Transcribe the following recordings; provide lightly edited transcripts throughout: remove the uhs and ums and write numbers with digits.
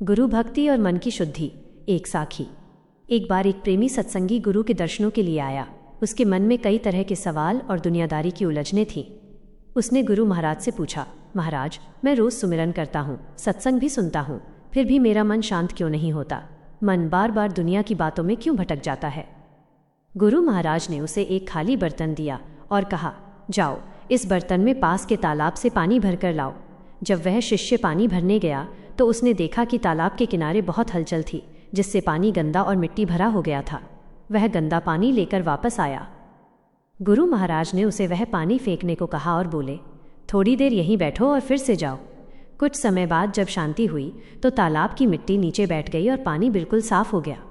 गुरु भक्ति और मन की शुद्धि। एक साखी। एक बार एक प्रेमी सत्संगी गुरु के दर्शनों के लिए आया। उसके मन में कई तरह के सवाल और दुनियादारी की उलझनें थीं। उसने गुरु महाराज से पूछा, महाराज, मैं रोज सुमिरन करता हूँ, सत्संग भी सुनता हूँ, फिर भी मेरा मन शांत क्यों नहीं होता? मन बार बार दुनिया की बातों में क्यों भटक जाता है? गुरु महाराज ने उसे एक खाली बर्तन दिया और कहा, जाओ, इस बर्तन में पास के तालाब से पानी भरकर लाओ। जब वह शिष्य पानी भरने गया तो उसने देखा कि तालाब के किनारे बहुत हलचल थी, जिससे पानी गंदा और मिट्टी भरा हो गया था। वह गंदा पानी लेकर वापस आया। गुरु महाराज ने उसे वह पानी फेंकने को कहा और बोले, थोड़ी देर यहीं बैठो और फिर से जाओ। कुछ समय बाद जब शांति हुई तो तालाब की मिट्टी नीचे बैठ गई और पानी बिल्कुल साफ हो गया।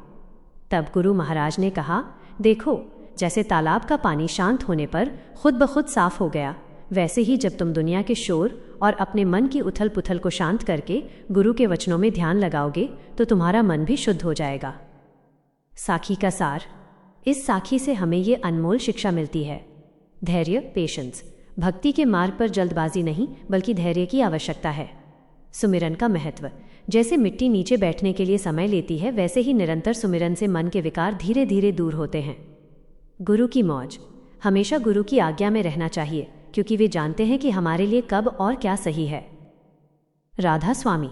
तब गुरु महाराज ने कहा, देखो, जैसे तालाब का पानी शांत होने पर खुद ब खुद साफ हो गया, वैसे ही जब तुम दुनिया के शोर और अपने मन की उथल पुथल को शांत करके गुरु के वचनों में ध्यान लगाओगे तो तुम्हारा मन भी शुद्ध हो जाएगा। साखी का सार। इस साखी से हमें ये अनमोल शिक्षा मिलती है। धैर्य, पेशेंस। भक्ति के मार्ग पर जल्दबाजी नहीं बल्कि धैर्य की आवश्यकता है। सुमिरन का महत्व। जैसे मिट्टी नीचे बैठने के लिए समय लेती है, वैसे ही निरंतर सुमिरन से मन के विकार धीरे धीरे दूर होते हैं। गुरु की मौज। हमेशा गुरु की आज्ञा में रहना चाहिए, क्योंकि वे जानते हैं कि हमारे लिए कब और क्या सही है। राधा स्वामी।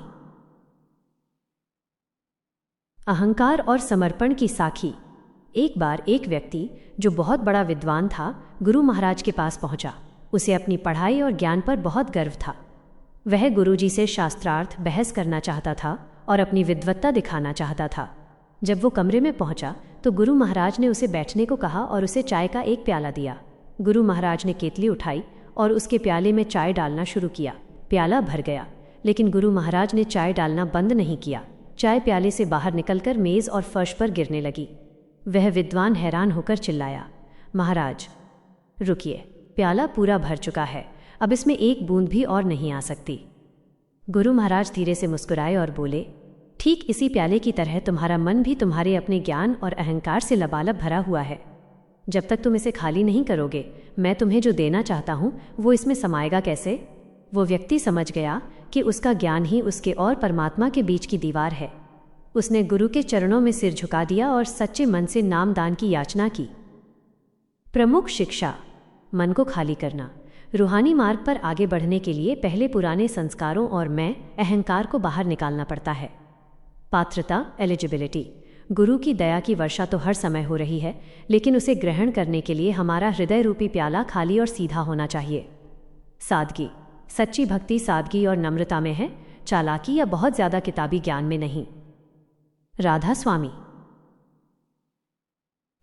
अहंकार और समर्पण की साखी। एक बार एक व्यक्ति जो बहुत बड़ा विद्वान था गुरु महाराज के पास पहुंचा। उसे अपनी पढ़ाई और ज्ञान पर बहुत गर्व था। वह गुरुजी से शास्त्रार्थ बहस करना चाहता था और अपनी विद्वत्ता दिखाना चाहता था। जब वो कमरे में पहुंचा तो गुरु महाराज ने उसे बैठने को कहा और उसे चाय का एक प्याला दिया। गुरु महाराज ने केतली उठाई और उसके प्याले में चाय डालना शुरू किया। प्याला भर गया, लेकिन गुरु महाराज ने चाय डालना बंद नहीं किया। चाय प्याले से बाहर निकलकर मेज और फर्श पर गिरने लगी। वह विद्वान हैरान होकर चिल्लाया, महाराज, रुकिए, प्याला पूरा भर चुका है, अब इसमें एक बूंद भी और नहीं आ सकती। गुरु महाराज धीरे से मुस्कुराए और बोले, ठीक इसी प्याले की तरह तुम्हारा मन भी तुम्हारे अपने ज्ञान और अहंकार से लबालब भरा हुआ है। जब तक तुम इसे खाली नहीं करोगे, मैं तुम्हें जो देना चाहता हूं वो इसमें समाएगा कैसे? वो व्यक्ति समझ गया कि उसका ज्ञान ही उसके और परमात्मा के बीच की दीवार है। उसने गुरु के चरणों में सिर झुका दिया और सच्चे मन से नामदान की याचना की। प्रमुख शिक्षा। मन को खाली करना। रूहानी मार्ग पर आगे बढ़ने के लिए पहले पुराने संस्कारों और मैं, अहंकार को बाहर निकालना पड़ता है। पात्रता, एलिजिबिलिटी। गुरु की दया की वर्षा तो हर समय हो रही है, लेकिन उसे ग्रहण करने के लिए हमारा हृदय रूपी प्याला खाली और सीधा होना चाहिए। सादगी। सच्ची भक्ति सादगी और नम्रता में है, चालाकी या बहुत ज्यादा किताबी ज्ञान में नहीं। राधा स्वामी।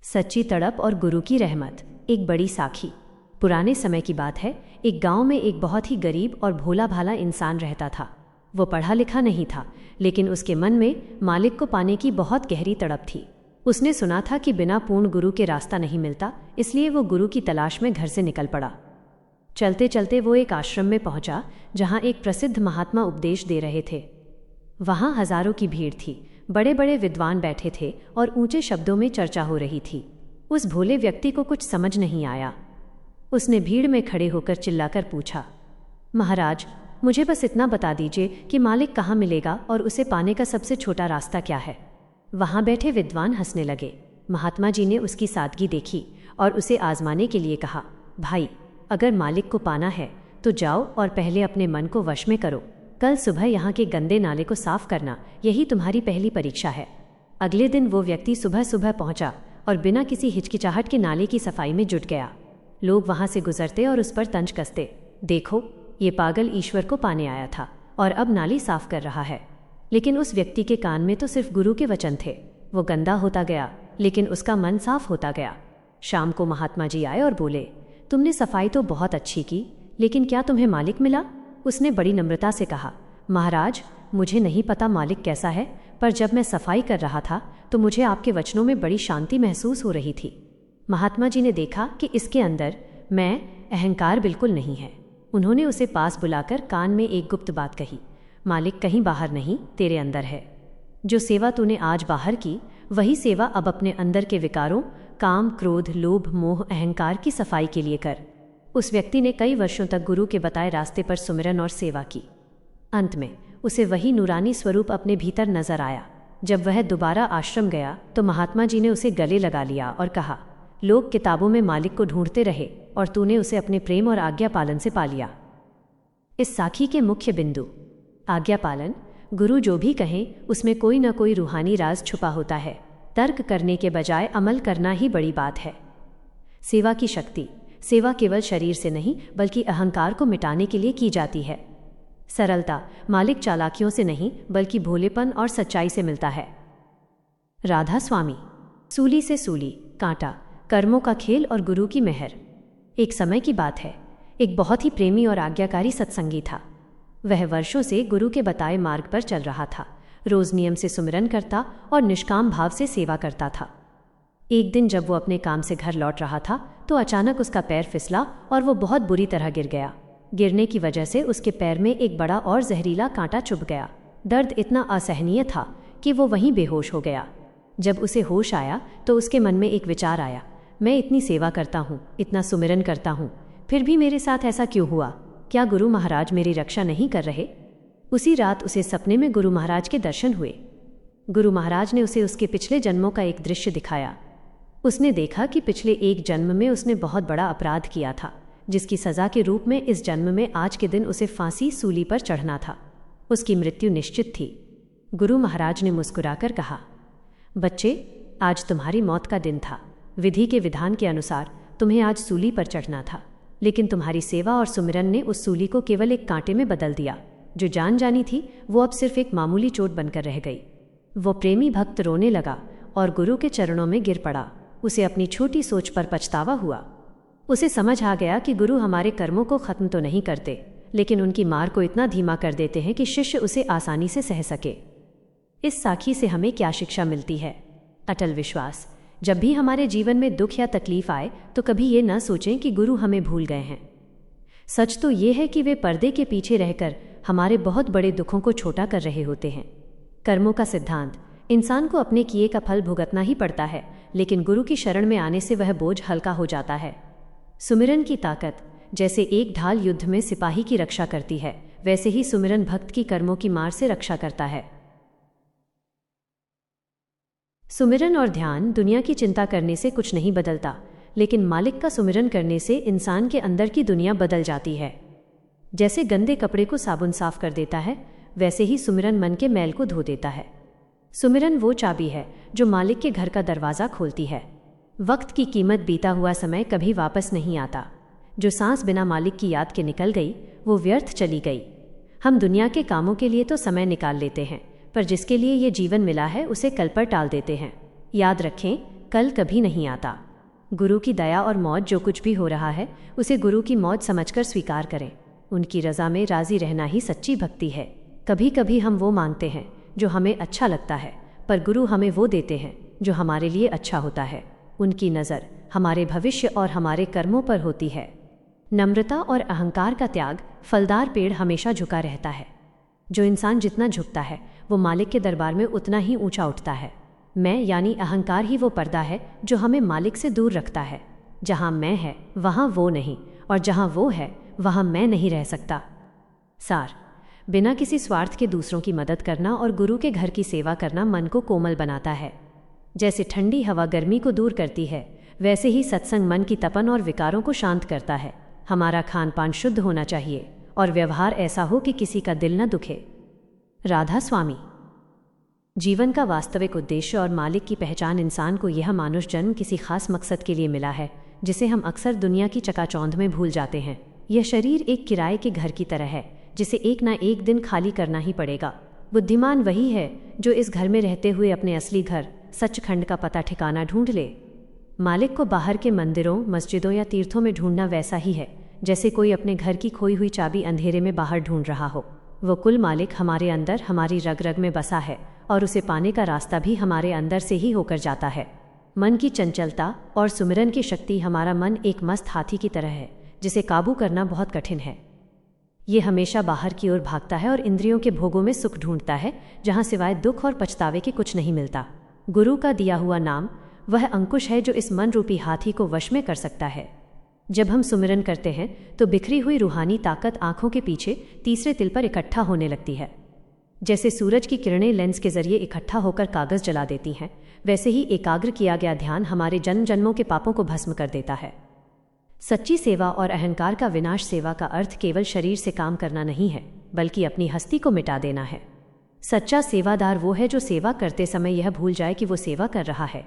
सच्ची तड़प और गुरु की रहमत। एक बड़ी साखी। पुराने समय की बात है। एक गांव में एक बहुत ही गरीब और भोला भाला इंसान रहता था। वो पढ़ा लिखा नहीं था, लेकिन उसके मन में मालिक को पाने की बहुत गहरी तड़प थी। उसने सुना था कि बिना पूर्ण गुरु के रास्ता नहीं मिलता, इसलिए वो गुरु की तलाश में घर से निकल पड़ा। चलते चलते वो एक आश्रम में पहुंचा, जहां एक प्रसिद्ध महात्मा उपदेश दे रहे थे। वहां हजारों की भीड़ थी, बड़े बड़े विद्वान बैठे थे और ऊंचे शब्दों में चर्चा हो रही थी। उस भोले व्यक्ति को कुछ समझ नहीं आया। उसने भीड़ में खड़े होकर चिल्लाकर पूछा, महाराज, मुझे बस इतना बता दीजिए कि मालिक कहाँ मिलेगा और उसे पाने का सबसे छोटा रास्ता क्या है? वहां बैठे विद्वान हंसने लगे। महात्मा जी ने उसकी सादगी देखी और उसे आजमाने के लिए कहा, भाई, अगर मालिक को पाना है तो जाओ और पहले अपने मन को वश में करो। कल सुबह यहाँ के गंदे नाले को साफ करना, यही तुम्हारी पहली परीक्षा है। अगले दिन वो व्यक्ति सुबह सुबह पहुंचा और बिना किसी हिचकिचाहट के नाले की सफाई में जुट गया। लोग वहां से गुजरते और उस पर तंज कसते, देखो, ये पागल ईश्वर को पाने आया था और अब नाली साफ कर रहा है। लेकिन उस व्यक्ति के कान में तो सिर्फ गुरु के वचन थे। वो गंदा होता गया, लेकिन उसका मन साफ होता गया। शाम को महात्मा जी आए और बोले, तुमने सफाई तो बहुत अच्छी की, लेकिन क्या तुम्हें मालिक मिला? उसने बड़ी नम्रता से कहा, महाराज, मुझे नहीं पता मालिक कैसा है, पर जब मैं सफाई कर रहा था तो मुझे आपके वचनों में बड़ी शांति महसूस हो रही थी। महात्मा जी ने देखा कि इसके अंदर मैं, अहंकार बिल्कुल नहीं है। उन्होंने उसे पास बुलाकर कान में एक गुप्त बात कही, मालिक कहीं बाहर नहीं, तेरे अंदर है। जो सेवा तूने आज बाहर की, वही सेवा अब अपने अंदर के विकारों, काम, क्रोध, लोभ, मोह, अहंकार की सफाई के लिए कर। उस व्यक्ति ने कई वर्षों तक गुरु के बताए रास्ते पर सुमिरन और सेवा की। अंत में उसे वही नूरानी स्वरूप अपने भीतर नजर आया। जब वह दोबारा आश्रम गया तो महात्मा जी ने उसे गले लगा लिया और कहा, लोग किताबों में मालिक को ढूंढते रहे और तूने उसे अपने प्रेम और आज्ञा पालन से पा लिया। इस साखी के मुख्य बिंदु। आज्ञा पालन। गुरु जो भी कहें उसमें कोई न कोई रूहानी राज छुपा होता है। तर्क करने के बजाय अमल करना ही बड़ी बात है। सेवा की शक्ति। सेवा केवल शरीर से नहीं बल्कि अहंकार को मिटाने के लिए की जाती है। सरलता। मालिक चालाकियों से नहीं बल्कि भोलेपन और सच्चाई से मिलता है। राधा स्वामी। सूली से सूली, कांटा, कर्मों का खेल और गुरु की मेहर। एक समय की बात है, एक बहुत ही प्रेमी और आज्ञाकारी सत्संगी था। वह वर्षों से गुरु के बताए मार्ग पर चल रहा था। रोज नियम से सुमिरन करता और निष्काम भाव से सेवा करता था। एक दिन जब वो अपने काम से घर लौट रहा था तो अचानक उसका पैर फिसला और वो बहुत बुरी तरह गिर गया। गिरने की वजह से उसके पैर में एक बड़ा और जहरीला कांटा चुभ गया। दर्द इतना असहनीय था कि वो वहीं बेहोश हो गया। जब उसे होश आया तो उसके मन में एक विचार आया, मैं इतनी सेवा करता हूँ, इतना सुमिरन करता हूँ, फिर भी मेरे साथ ऐसा क्यों हुआ? क्या गुरु महाराज मेरी रक्षा नहीं कर रहे? उसी रात उसे सपने में गुरु महाराज के दर्शन हुए। गुरु महाराज ने उसे उसके पिछले जन्मों का एक दृश्य दिखाया। उसने देखा कि पिछले एक जन्म में उसने बहुत बड़ा अपराध किया था, जिसकी सजा के रूप में इस जन्म में आज के दिन उसे फांसी सूली पर चढ़ना था। उसकी मृत्यु निश्चित थी। गुरु महाराज ने मुस्कुराकर कहा, बच्चे, आज तुम्हारी मौत का दिन था। विधि के विधान के अनुसार तुम्हें आज सूली पर चढ़ना था, लेकिन तुम्हारी सेवा और सुमिरन ने उस सूली को केवल एक कांटे में बदल दिया। जो जान जानी थी वो अब सिर्फ एक मामूली चोट बनकर रह गई। वो प्रेमी भक्त रोने लगा और गुरु के चरणों में गिर पड़ा। उसे अपनी छोटी सोच पर पछतावा हुआ। उसे समझ आ गया कि गुरु हमारे कर्मों को खत्म तो नहीं करते, लेकिन उनकी मार को इतना धीमा कर देते हैं कि शिष्य उसे आसानी से सह सके। इस साखी से हमें क्या शिक्षा मिलती है? अटल विश्वास। जब भी हमारे जीवन में दुख या तकलीफ आए तो कभी ये न सोचें कि गुरु हमें भूल गए हैं। सच तो ये है कि वे पर्दे के पीछे रहकर हमारे बहुत बड़े दुखों को छोटा कर रहे होते हैं। कर्मों का सिद्धांत। इंसान को अपने किए का फल भुगतना ही पड़ता है, लेकिन गुरु की शरण में आने से वह बोझ हल्का हो जाता है। सुमिरन की ताकत। जैसे एक ढाल युद्ध में सिपाही की रक्षा करती है, वैसे ही सुमिरन भक्त की कर्मों की मार से रक्षा करता है। सुमिरन और ध्यान। दुनिया की चिंता करने से कुछ नहीं बदलता, लेकिन मालिक का सुमिरन करने से इंसान के अंदर की दुनिया बदल जाती है। जैसे गंदे कपड़े को साबुन साफ कर देता है, वैसे ही सुमिरन मन के मैल को धो देता है। सुमिरन वो चाबी है जो मालिक के घर का दरवाज़ा खोलती है। वक्त की कीमत। बीता हुआ समय कभी वापस नहीं आता। जो सांस बिना मालिक की याद के निकल गई वो व्यर्थ चली गई। हम दुनिया के कामों के लिए तो समय निकाल लेते हैं, पर जिसके लिए ये जीवन मिला है उसे कल पर टाल देते हैं। याद रखें, कल कभी नहीं आता। गुरु की दया और मौज। जो कुछ भी हो रहा है उसे गुरु की मौज समझकर स्वीकार करें। उनकी रज़ा में राज़ी रहना ही सच्ची भक्ति है। कभी कभी हम वो मांगते हैं जो हमें अच्छा लगता है, पर गुरु हमें वो देते हैं जो हमारे लिए अच्छा होता है। उनकी नज़र हमारे भविष्य और हमारे कर्मों पर होती है। नम्रता और अहंकार का त्याग। फलदार पेड़ हमेशा झुका रहता है। जो इंसान जितना झुकता है वो मालिक के दरबार में उतना ही ऊंचा उठता है। मैं यानी अहंकार ही वो पर्दा है जो हमें मालिक से दूर रखता है। जहाँ मैं है वहाँ वो नहीं, और जहाँ वो है वहाँ मैं नहीं रह सकता। सार। बिना किसी स्वार्थ के दूसरों की मदद करना और गुरु के घर की सेवा करना मन को कोमल बनाता है। जैसे ठंडी हवा गर्मी को दूर करती है, वैसे ही सत्संग मन की तपन और विकारों को शांत करता है। हमारा खान पान शुद्ध होना चाहिए और व्यवहार ऐसा हो कि किसी का दिल न दुखे। राधा स्वामी। जीवन का वास्तविक उद्देश्य और मालिक की पहचान। इंसान को यह मानुष जन्म किसी खास मकसद के लिए मिला है, जिसे हम अक्सर दुनिया की चकाचौंध में भूल जाते हैं। यह शरीर एक किराए के घर की तरह है, जिसे एक ना एक दिन खाली करना ही पड़ेगा। बुद्धिमान वही है जो इस घर में रहते हुए अपने असली घर सचखंड का पता ठिकाना ढूंढ ले। मालिक को बाहर के मंदिरों, मस्जिदों या तीर्थों में ढूंढना वैसा ही है जैसे कोई अपने घर की खोई हुई चाबी अंधेरे में बाहर ढूंढ रहा हो। वो कुल मालिक हमारे अंदर, हमारी रग रग में बसा है, और उसे पाने का रास्ता भी हमारे अंदर से ही होकर जाता है। मन की चंचलता और सुमिरन की शक्ति। हमारा मन एक मस्त हाथी की तरह है जिसे काबू करना बहुत कठिन है। ये हमेशा बाहर की ओर भागता है और इंद्रियों के भोगों में सुख ढूंढता है, जहाँ सिवाय दुख और पछतावे के कुछ नहीं मिलता। गुरु का दिया हुआ नाम वह अंकुश है जो इस मन रूपी हाथी को वश में कर सकता है। जब हम सुमिरन करते हैं तो बिखरी हुई रूहानी ताकत आंखों के पीछे तीसरे तिल पर इकट्ठा होने लगती है। जैसे सूरज की किरणें लेंस के जरिए इकट्ठा होकर कागज जला देती हैं, वैसे ही एकाग्र किया गया ध्यान हमारे जन्म जन्मों के पापों को भस्म कर देता है। सच्ची सेवा और अहंकार का विनाश। सेवा का अर्थ केवल शरीर से काम करना नहीं है, बल्कि अपनी हस्ती को मिटा देना है। सच्चा सेवादार वो है जो सेवा करते समय यह भूल जाए कि वो सेवा कर रहा है।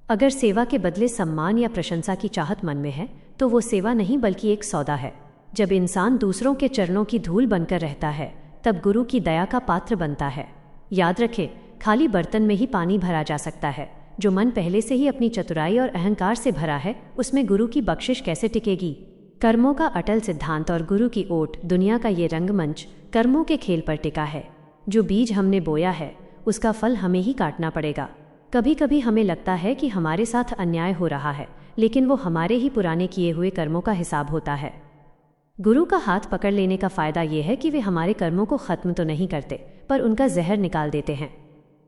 अगर सेवा के बदले सम्मान या प्रशंसा की चाहत मन में है तो वो सेवा नहीं बल्कि एक सौदा है। जब इंसान दूसरों के चरणों की धूल बनकर रहता है तब गुरु की दया का पात्र बनता है। याद रखें, खाली बर्तन में ही पानी भरा जा सकता है। जो मन पहले से ही अपनी चतुराई और अहंकार से भरा है उसमें गुरु की बख्शिश कैसे टिकेगी। कर्मों का अटल सिद्धांत और गुरु की ओट। दुनिया का ये रंगमंच कर्मों के खेल पर टिका है। जो बीज हमने बोया है उसका फल हमें ही काटना पड़ेगा। कभी कभी हमें लगता है कि हमारे साथ अन्याय हो रहा है, लेकिन वो हमारे ही पुराने किए हुए कर्मों का हिसाब होता है। गुरु का हाथ पकड़ लेने का फायदा ये है कि वे हमारे कर्मों को खत्म तो नहीं करते, पर उनका जहर निकाल देते हैं।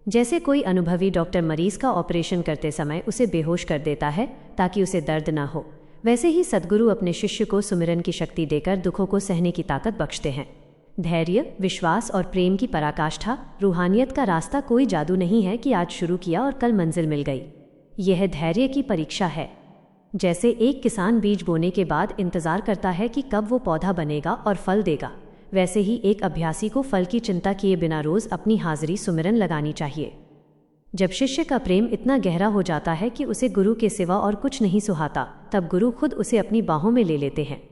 जैसे कोई अनुभवी डॉक्टर मरीज का ऑपरेशन करते समय उसे बेहोश कर देता है ताकि उसे दर्द ना हो, वैसे ही सद्गुरु अपने शिष्य को सुमिरन की शक्ति देकर दुखों को सहने की ताकत बख्शते हैं। धैर्य, विश्वास और प्रेम की पराकाष्ठा। रूहानियत का रास्ता कोई जादू नहीं है कि आज शुरू किया और कल मंजिल मिल गई। यह धैर्य की परीक्षा है। जैसे एक किसान बीज बोने के बाद इंतजार करता है कि कब वो पौधा बनेगा और फल देगा, वैसे ही एक अभ्यासी को फल की चिंता किए बिना रोज अपनी हाजिरी सुमिरन लगानी चाहिए। जब शिष्य का प्रेम इतना गहरा हो जाता है कि उसे गुरु के सिवा और कुछ नहीं सुहाता, तब गुरु खुद उसे अपनी बाहों में ले लेते हैं।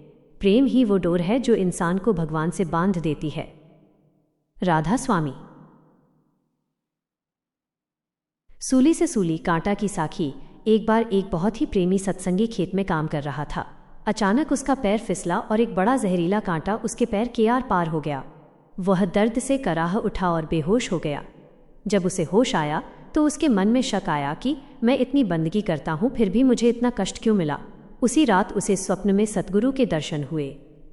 प्रेम ही वो डोर है जो इंसान को भगवान से बांध देती है। राधा स्वामी। सूली से सूली, कांटा की साखी। एक बार एक बहुत ही प्रेमी सत्संगी खेत में काम कर रहा था। अचानक उसका पैर फिसला और एक बड़ा जहरीला कांटा उसके पैर के आर पार हो गया। वह दर्द से कराह उठा और बेहोश हो गया। जब उसे होश आया तो उसके मन में शक आया कि मैं इतनी बंदगी करता हूँ फिर भी मुझे इतना कष्ट क्यों मिला। उसी रात उसे स्वप्न में सतगुरु के दर्शन हुए।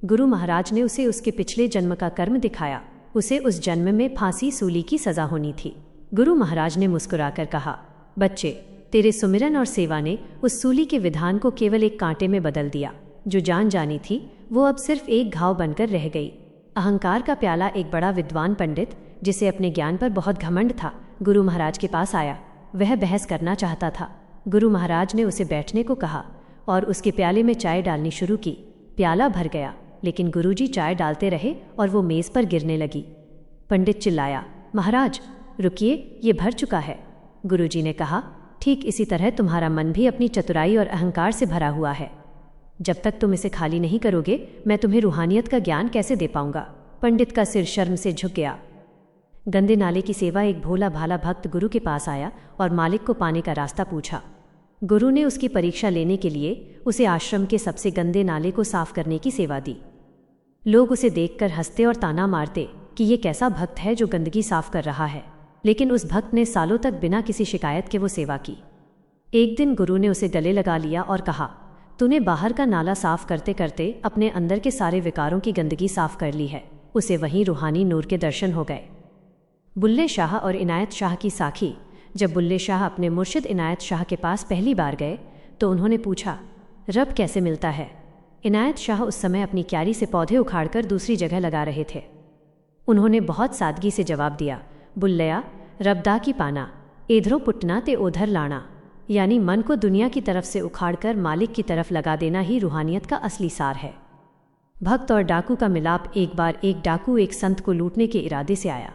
गुरु महाराज ने उसे उसके पिछले जन्म का कर्म दिखाया। उसे उस जन्म में फांसी सूली की सजा होनी थी। गुरु महाराज ने मुस्कुराकर कहा, बच्चे, तेरे सुमिरन और सेवा ने उस सूली के विधान को केवल एक कांटे में बदल दिया। जो जान जानी थी वो अब सिर्फ एक घाव बनकर रह गई। अहंकार का प्याला। एक बड़ा विद्वान पंडित जिसे अपने ज्ञान पर बहुत घमंड था, गुरु महाराज के पास आया। वह बहस करना चाहता था। गुरु महाराज ने उसे बैठने को कहा और उसके प्याले में चाय डालनी शुरू की। प्याला भर गया, लेकिन गुरुजी चाय डालते रहे और वो मेज पर गिरने लगी। पंडित चिल्लाया, महाराज रुकिए, ये भर चुका है। गुरुजी ने कहा, ठीक इसी तरह तुम्हारा मन भी अपनी चतुराई और अहंकार से भरा हुआ है। जब तक तुम इसे खाली नहीं करोगे मैं तुम्हें रूहानियत का ज्ञान कैसे दे पाऊंगा। पंडित का सिर शर्म से झुक गया। गंदे नाले की सेवा। एक भोला भाला भक्त गुरु के पास आया और मालिक को पाने का रास्ता पूछा। गुरु ने उसकी परीक्षा लेने के लिए उसे आश्रम के सबसे गंदे नाले को साफ करने की सेवा दी। लोग उसे देखकर हंसते और ताना मारते कि ये कैसा भक्त है जो गंदगी साफ कर रहा है, लेकिन उस भक्त ने सालों तक बिना किसी शिकायत के वो सेवा की। एक दिन गुरु ने उसे गले लगा लिया और कहा, तूने बाहर का नाला साफ करते करते अपने अंदर के सारे विकारों की गंदगी साफ कर ली है। उसे वहीं रूहानी नूर के दर्शन हो गए। बुल्ले शाह और इनायत शाह की साखी। जब बुल्ले शाह अपने मुर्शिद इनायत शाह के पास पहली बार गए तो उन्होंने पूछा, रब कैसे मिलता है। इनायत शाह उस समय अपनी क्यारी से पौधे उखाड़कर दूसरी जगह लगा रहे थे। उन्होंने बहुत सादगी से जवाब दिया, बुल्लया, रबदा की पाना, इधरों पुटना ते उधर लाना। यानी मन को दुनिया की तरफ से उखाड़कर मालिक की तरफ लगा देना ही रूहानियत का असली सार है। भक्त और डाकू का मिलाप। एक बार एक डाकू एक संत को लूटने के इरादे से आया।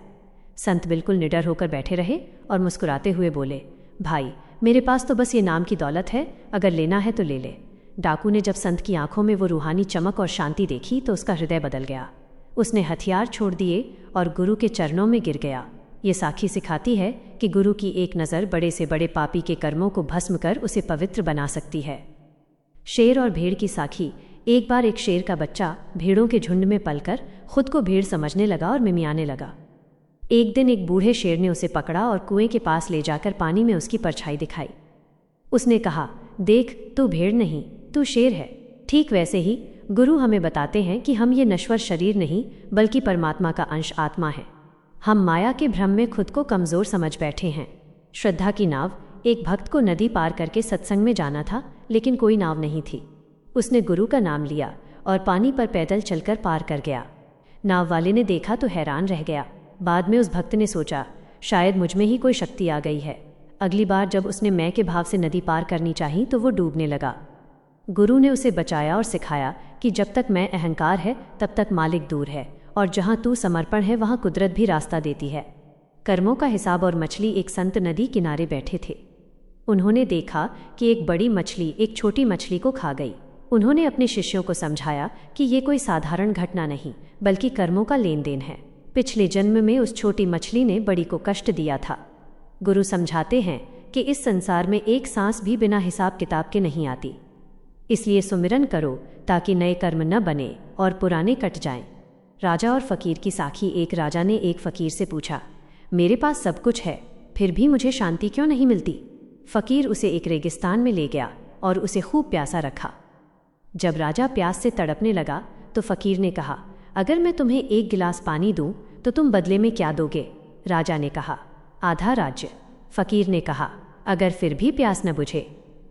संत बिल्कुल निडर होकर बैठे रहे और मुस्कुराते हुए बोले, भाई मेरे पास तो बस ये नाम की दौलत है, अगर लेना है तो ले ले। डाकू ने जब संत की आंखों में वो रूहानी चमक और शांति देखी तो उसका हृदय बदल गया। उसने हथियार छोड़ दिए और गुरु के चरणों में गिर गया। ये साखी सिखाती है कि गुरु की एक नज़र बड़े से बड़े पापी के कर्मों को भस्म कर उसे पवित्र बना सकती है। शेर और भेड़ की साखी। एक बार एक शेर का बच्चा भेड़ों के झुंड में पलकर खुद को भेड़ समझने लगा और मिमियाने लगा। एक दिन एक बूढ़े शेर ने उसे पकड़ा और कुएं के पास ले जाकर पानी में उसकी परछाई दिखाई। उसने कहा, देख तू भेड़ नहीं, तू शेर है। ठीक वैसे ही गुरु हमें बताते हैं कि हम ये नश्वर शरीर नहीं बल्कि परमात्मा का अंश आत्मा है। हम माया के भ्रम में खुद को कमज़ोर समझ बैठे हैं। श्रद्धा की नाव। एक भक्त को नदी पार करके सत्संग में जाना था, लेकिन कोई नाव नहीं थी। उसने गुरु का नाम लिया और पानी पर पैदल चलकर पार कर गया। नाव वाले ने देखा तो हैरान रह गया। बाद में उस भक्त ने सोचा, शायद मुझ में ही कोई शक्ति आ गई है। अगली बार जब उसने मैं के भाव से नदी पार करनी चाही तो वो डूबने लगा। गुरु ने उसे बचाया और सिखाया कि जब तक मैं अहंकार है तब तक मालिक दूर है, और जहाँ तू समर्पण है वहाँ कुदरत भी रास्ता देती है। कर्मों का हिसाब और मछली एक संत नदी किनारे बैठे थे। उन्होंने देखा कि एक बड़ी मछली एक छोटी मछली को खा गई। उन्होंने अपने शिष्यों को समझाया कि ये कोई साधारण घटना नहीं बल्कि कर्मों का लेन देन है। पिछले जन्म में उस छोटी मछली ने बड़ी को कष्ट दिया था। गुरु समझाते हैं कि इस संसार में एक सांस भी बिना हिसाब किताब के नहीं आती, इसलिए सुमिरन करो ताकि नए कर्म न बने और पुराने कट जाएं। राजा और फकीर की साखी। एक राजा ने एक फकीर से पूछा, मेरे पास सब कुछ है फिर भी मुझे शांति क्यों नहीं मिलती? फकीर उसे एक रेगिस्तान में ले गया और उसे खूब प्यासा रखा। जब राजा प्यास से तड़पने लगा तो फकीर ने कहा, अगर मैं तुम्हें एक गिलास पानी दूं तो तुम बदले में क्या दोगे? राजा ने कहा, आधा राज्य। फकीर ने कहा, अगर फिर भी प्यास न बुझे?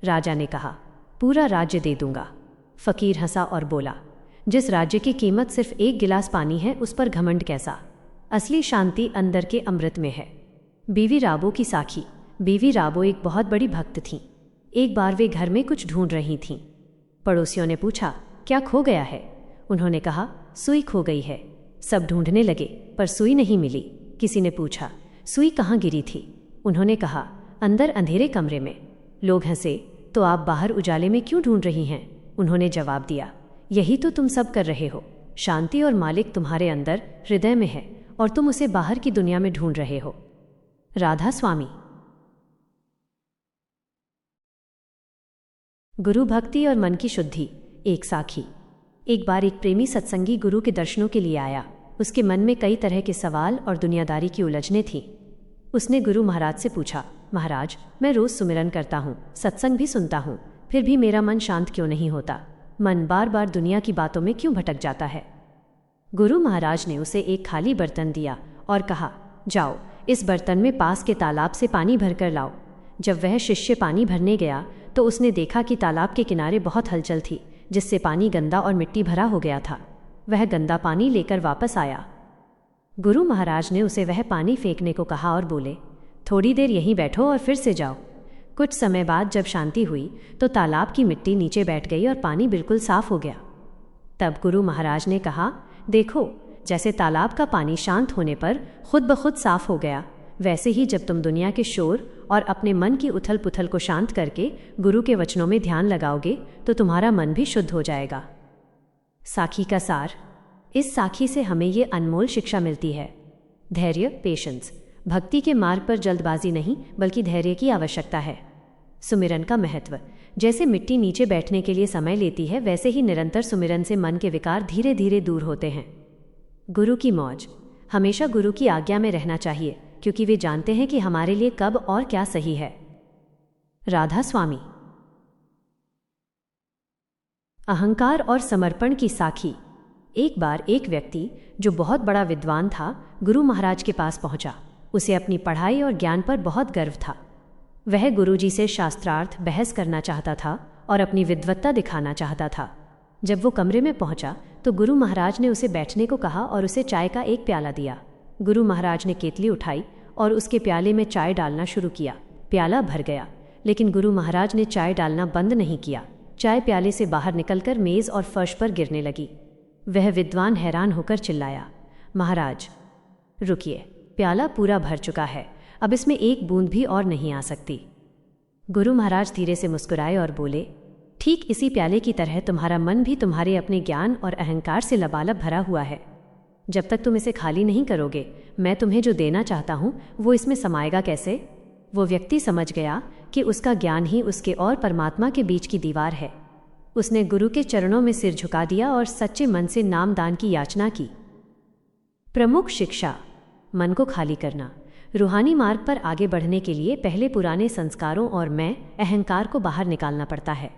राजा ने कहा, पूरा राज्य दे दूंगा। फकीर हंसा और बोला, जिस राज्य की कीमत सिर्फ एक गिलास पानी है उस पर घमंड कैसा? असली शांति अंदर के अमृत में है। बीवी राबो की साखी। बीवी राबो एक बहुत बड़ी भक्त थीं। एक बार वे घर में कुछ ढूंढ रही थीं। पड़ोसियों ने पूछा, क्या खो गया है? उन्होंने कहा, सुई खो गई है। सब ढूंढने लगे पर सुई नहीं मिली। किसी ने पूछा, सुई कहाँ गिरी थी? उन्होंने कहा, अंदर अंधेरे कमरे में। लोग हंसे, तो आप बाहर उजाले में क्यों ढूंढ रही हैं? उन्होंने जवाब दिया, यही तो तुम सब कर रहे हो। शांति और मालिक तुम्हारे अंदर हृदय में है और तुम उसे बाहर की दुनिया में ढूंढ रहे हो। राधा स्वामी। गुरु भक्ति और मन की शुद्धि। एक साखी। एक बार एक प्रेमी सत्संगी गुरु के दर्शनों के लिए आया। उसके मन में कई तरह के सवाल और दुनियादारी की उलझनें थीं। उसने गुरु महाराज से पूछा, महाराज, मैं रोज सुमिरन करता हूँ, सत्संग भी सुनता हूँ, फिर भी मेरा मन शांत क्यों नहीं होता? मन बार बार दुनिया की बातों में क्यों भटक जाता है? गुरु महाराज ने उसे एक खाली बर्तन दिया और कहा, जाओ इस बर्तन में पास के तालाब से पानी भरकर लाओ। जब वह शिष्य पानी भरने गया तो उसने देखा कि तालाब के किनारे बहुत हलचल थी, जिससे पानी गंदा और मिट्टी भरा हो गया था। वह गंदा पानी लेकर वापस आया। गुरु महाराज ने उसे वह पानी फेंकने को कहा और बोले, थोड़ी देर यहीं बैठो और फिर से जाओ। कुछ समय बाद जब शांति हुई तो तालाब की मिट्टी नीचे बैठ गई और पानी बिल्कुल साफ हो गया। तब गुरु महाराज ने कहा, देखो, जैसे तालाब का पानी शांत होने पर खुद ब खुद साफ हो गया, वैसे ही जब तुम दुनिया के शोर और अपने मन की उथल पुथल को शांत करके गुरु के वचनों में ध्यान लगाओगे तो तुम्हारा मन भी शुद्ध हो जाएगा। साखी का सार। इस साखी से हमें ये अनमोल शिक्षा मिलती है। धैर्य, पेशेंस। भक्ति के मार्ग पर जल्दबाजी नहीं बल्कि धैर्य की आवश्यकता है। सुमिरन का महत्व। जैसे मिट्टी नीचे बैठने के लिए समय लेती है, वैसे ही निरंतर सुमिरन से मन के विकार धीरे धीरे दूर होते हैं। गुरु की मौज। हमेशा गुरु की आज्ञा में रहना चाहिए क्योंकि वे जानते हैं कि हमारे लिए कब और क्या सही है। राधा स्वामी। अहंकार और समर्पण की साखी। एक बार एक व्यक्ति जो बहुत बड़ा विद्वान था गुरु महाराज के पास पहुंचा। उसे अपनी पढ़ाई और ज्ञान पर बहुत गर्व था। वह गुरुजी से शास्त्रार्थ बहस करना चाहता था और अपनी विद्वत्ता दिखाना चाहता था। जब वो कमरे में पहुंचा तो गुरु महाराज ने उसे बैठने को कहा और उसे चाय का एक प्याला दिया। गुरु महाराज ने केतली उठाई और उसके प्याले में चाय डालना शुरू किया। प्याला भर गया, लेकिन गुरु महाराज ने चाय डालना बंद नहीं किया। चाय प्याले से बाहर निकलकर मेज और फर्श पर गिरने लगी। वह विद्वान हैरान होकर चिल्लाया, महाराज रुकिए, प्याला पूरा भर चुका है, अब इसमें एक बूंद भी और नहीं आ सकती। गुरु महाराज धीरे से मुस्कुराए और बोले, ठीक इसी प्याले की तरह तुम्हारा मन भी तुम्हारे अपने ज्ञान और अहंकार से लबालब भरा हुआ है। जब तक तुम इसे खाली नहीं करोगे, मैं तुम्हें जो देना चाहता हूँ वो इसमें समाएगा कैसे? वो व्यक्ति समझ गया कि उसका ज्ञान ही उसके और परमात्मा के बीच की दीवार है। उसने गुरु के चरणों में सिर झुका दिया और सच्चे मन से नामदान की याचना की। प्रमुख शिक्षा। मन को खाली करना। रूहानी मार्ग पर आगे बढ़ने के लिए पहले पुराने संस्कारों और मैं, अहंकार को बाहर निकालना पड़ता है।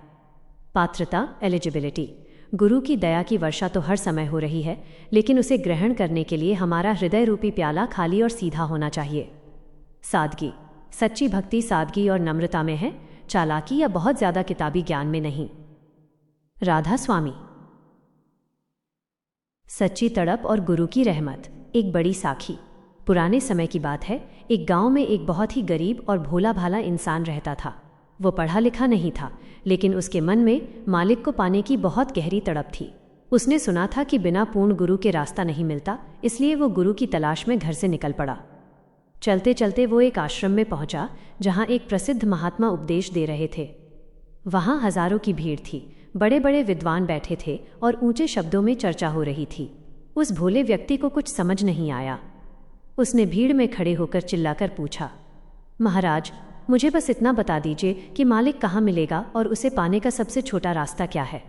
पात्रता, एलिजिबिलिटी। गुरु की दया की वर्षा तो हर समय हो रही है, लेकिन उसे ग्रहण करने के लिए हमारा हृदय रूपी प्याला खाली और सीधा होना चाहिए। सादगी। सच्ची भक्ति सादगी और नम्रता में है, चालाकी या बहुत ज्यादा किताबी ज्ञान में नहीं। राधा स्वामी। सच्ची तड़प और गुरु की रहमत। एक बड़ी साखी। पुराने समय की बात है, एक गांव में एक बहुत ही गरीब और भोला भाला इंसान रहता था। वो पढ़ा लिखा नहीं था, लेकिन उसके मन में मालिक को पाने की बहुत गहरी तड़प थी। उसने सुना था कि बिना पूर्ण गुरु के रास्ता नहीं मिलता, इसलिए वो गुरु की तलाश में घर से निकल पड़ा। चलते चलते वो एक आश्रम में पहुंचा, जहां एक प्रसिद्ध महात्मा उपदेश दे रहे थे। वहां हजारों की भीड़ थी, बड़े बड़े विद्वान बैठे थे और ऊंचे शब्दों में चर्चा हो रही थी। उस भोले व्यक्ति को कुछ समझ नहीं आया। उसने भीड़ में खड़े होकर चिल्लाकर पूछा, महाराज, मुझे बस इतना बता दीजिए कि मालिक कहाँ मिलेगा और उसे पाने का सबसे छोटा रास्ता क्या है।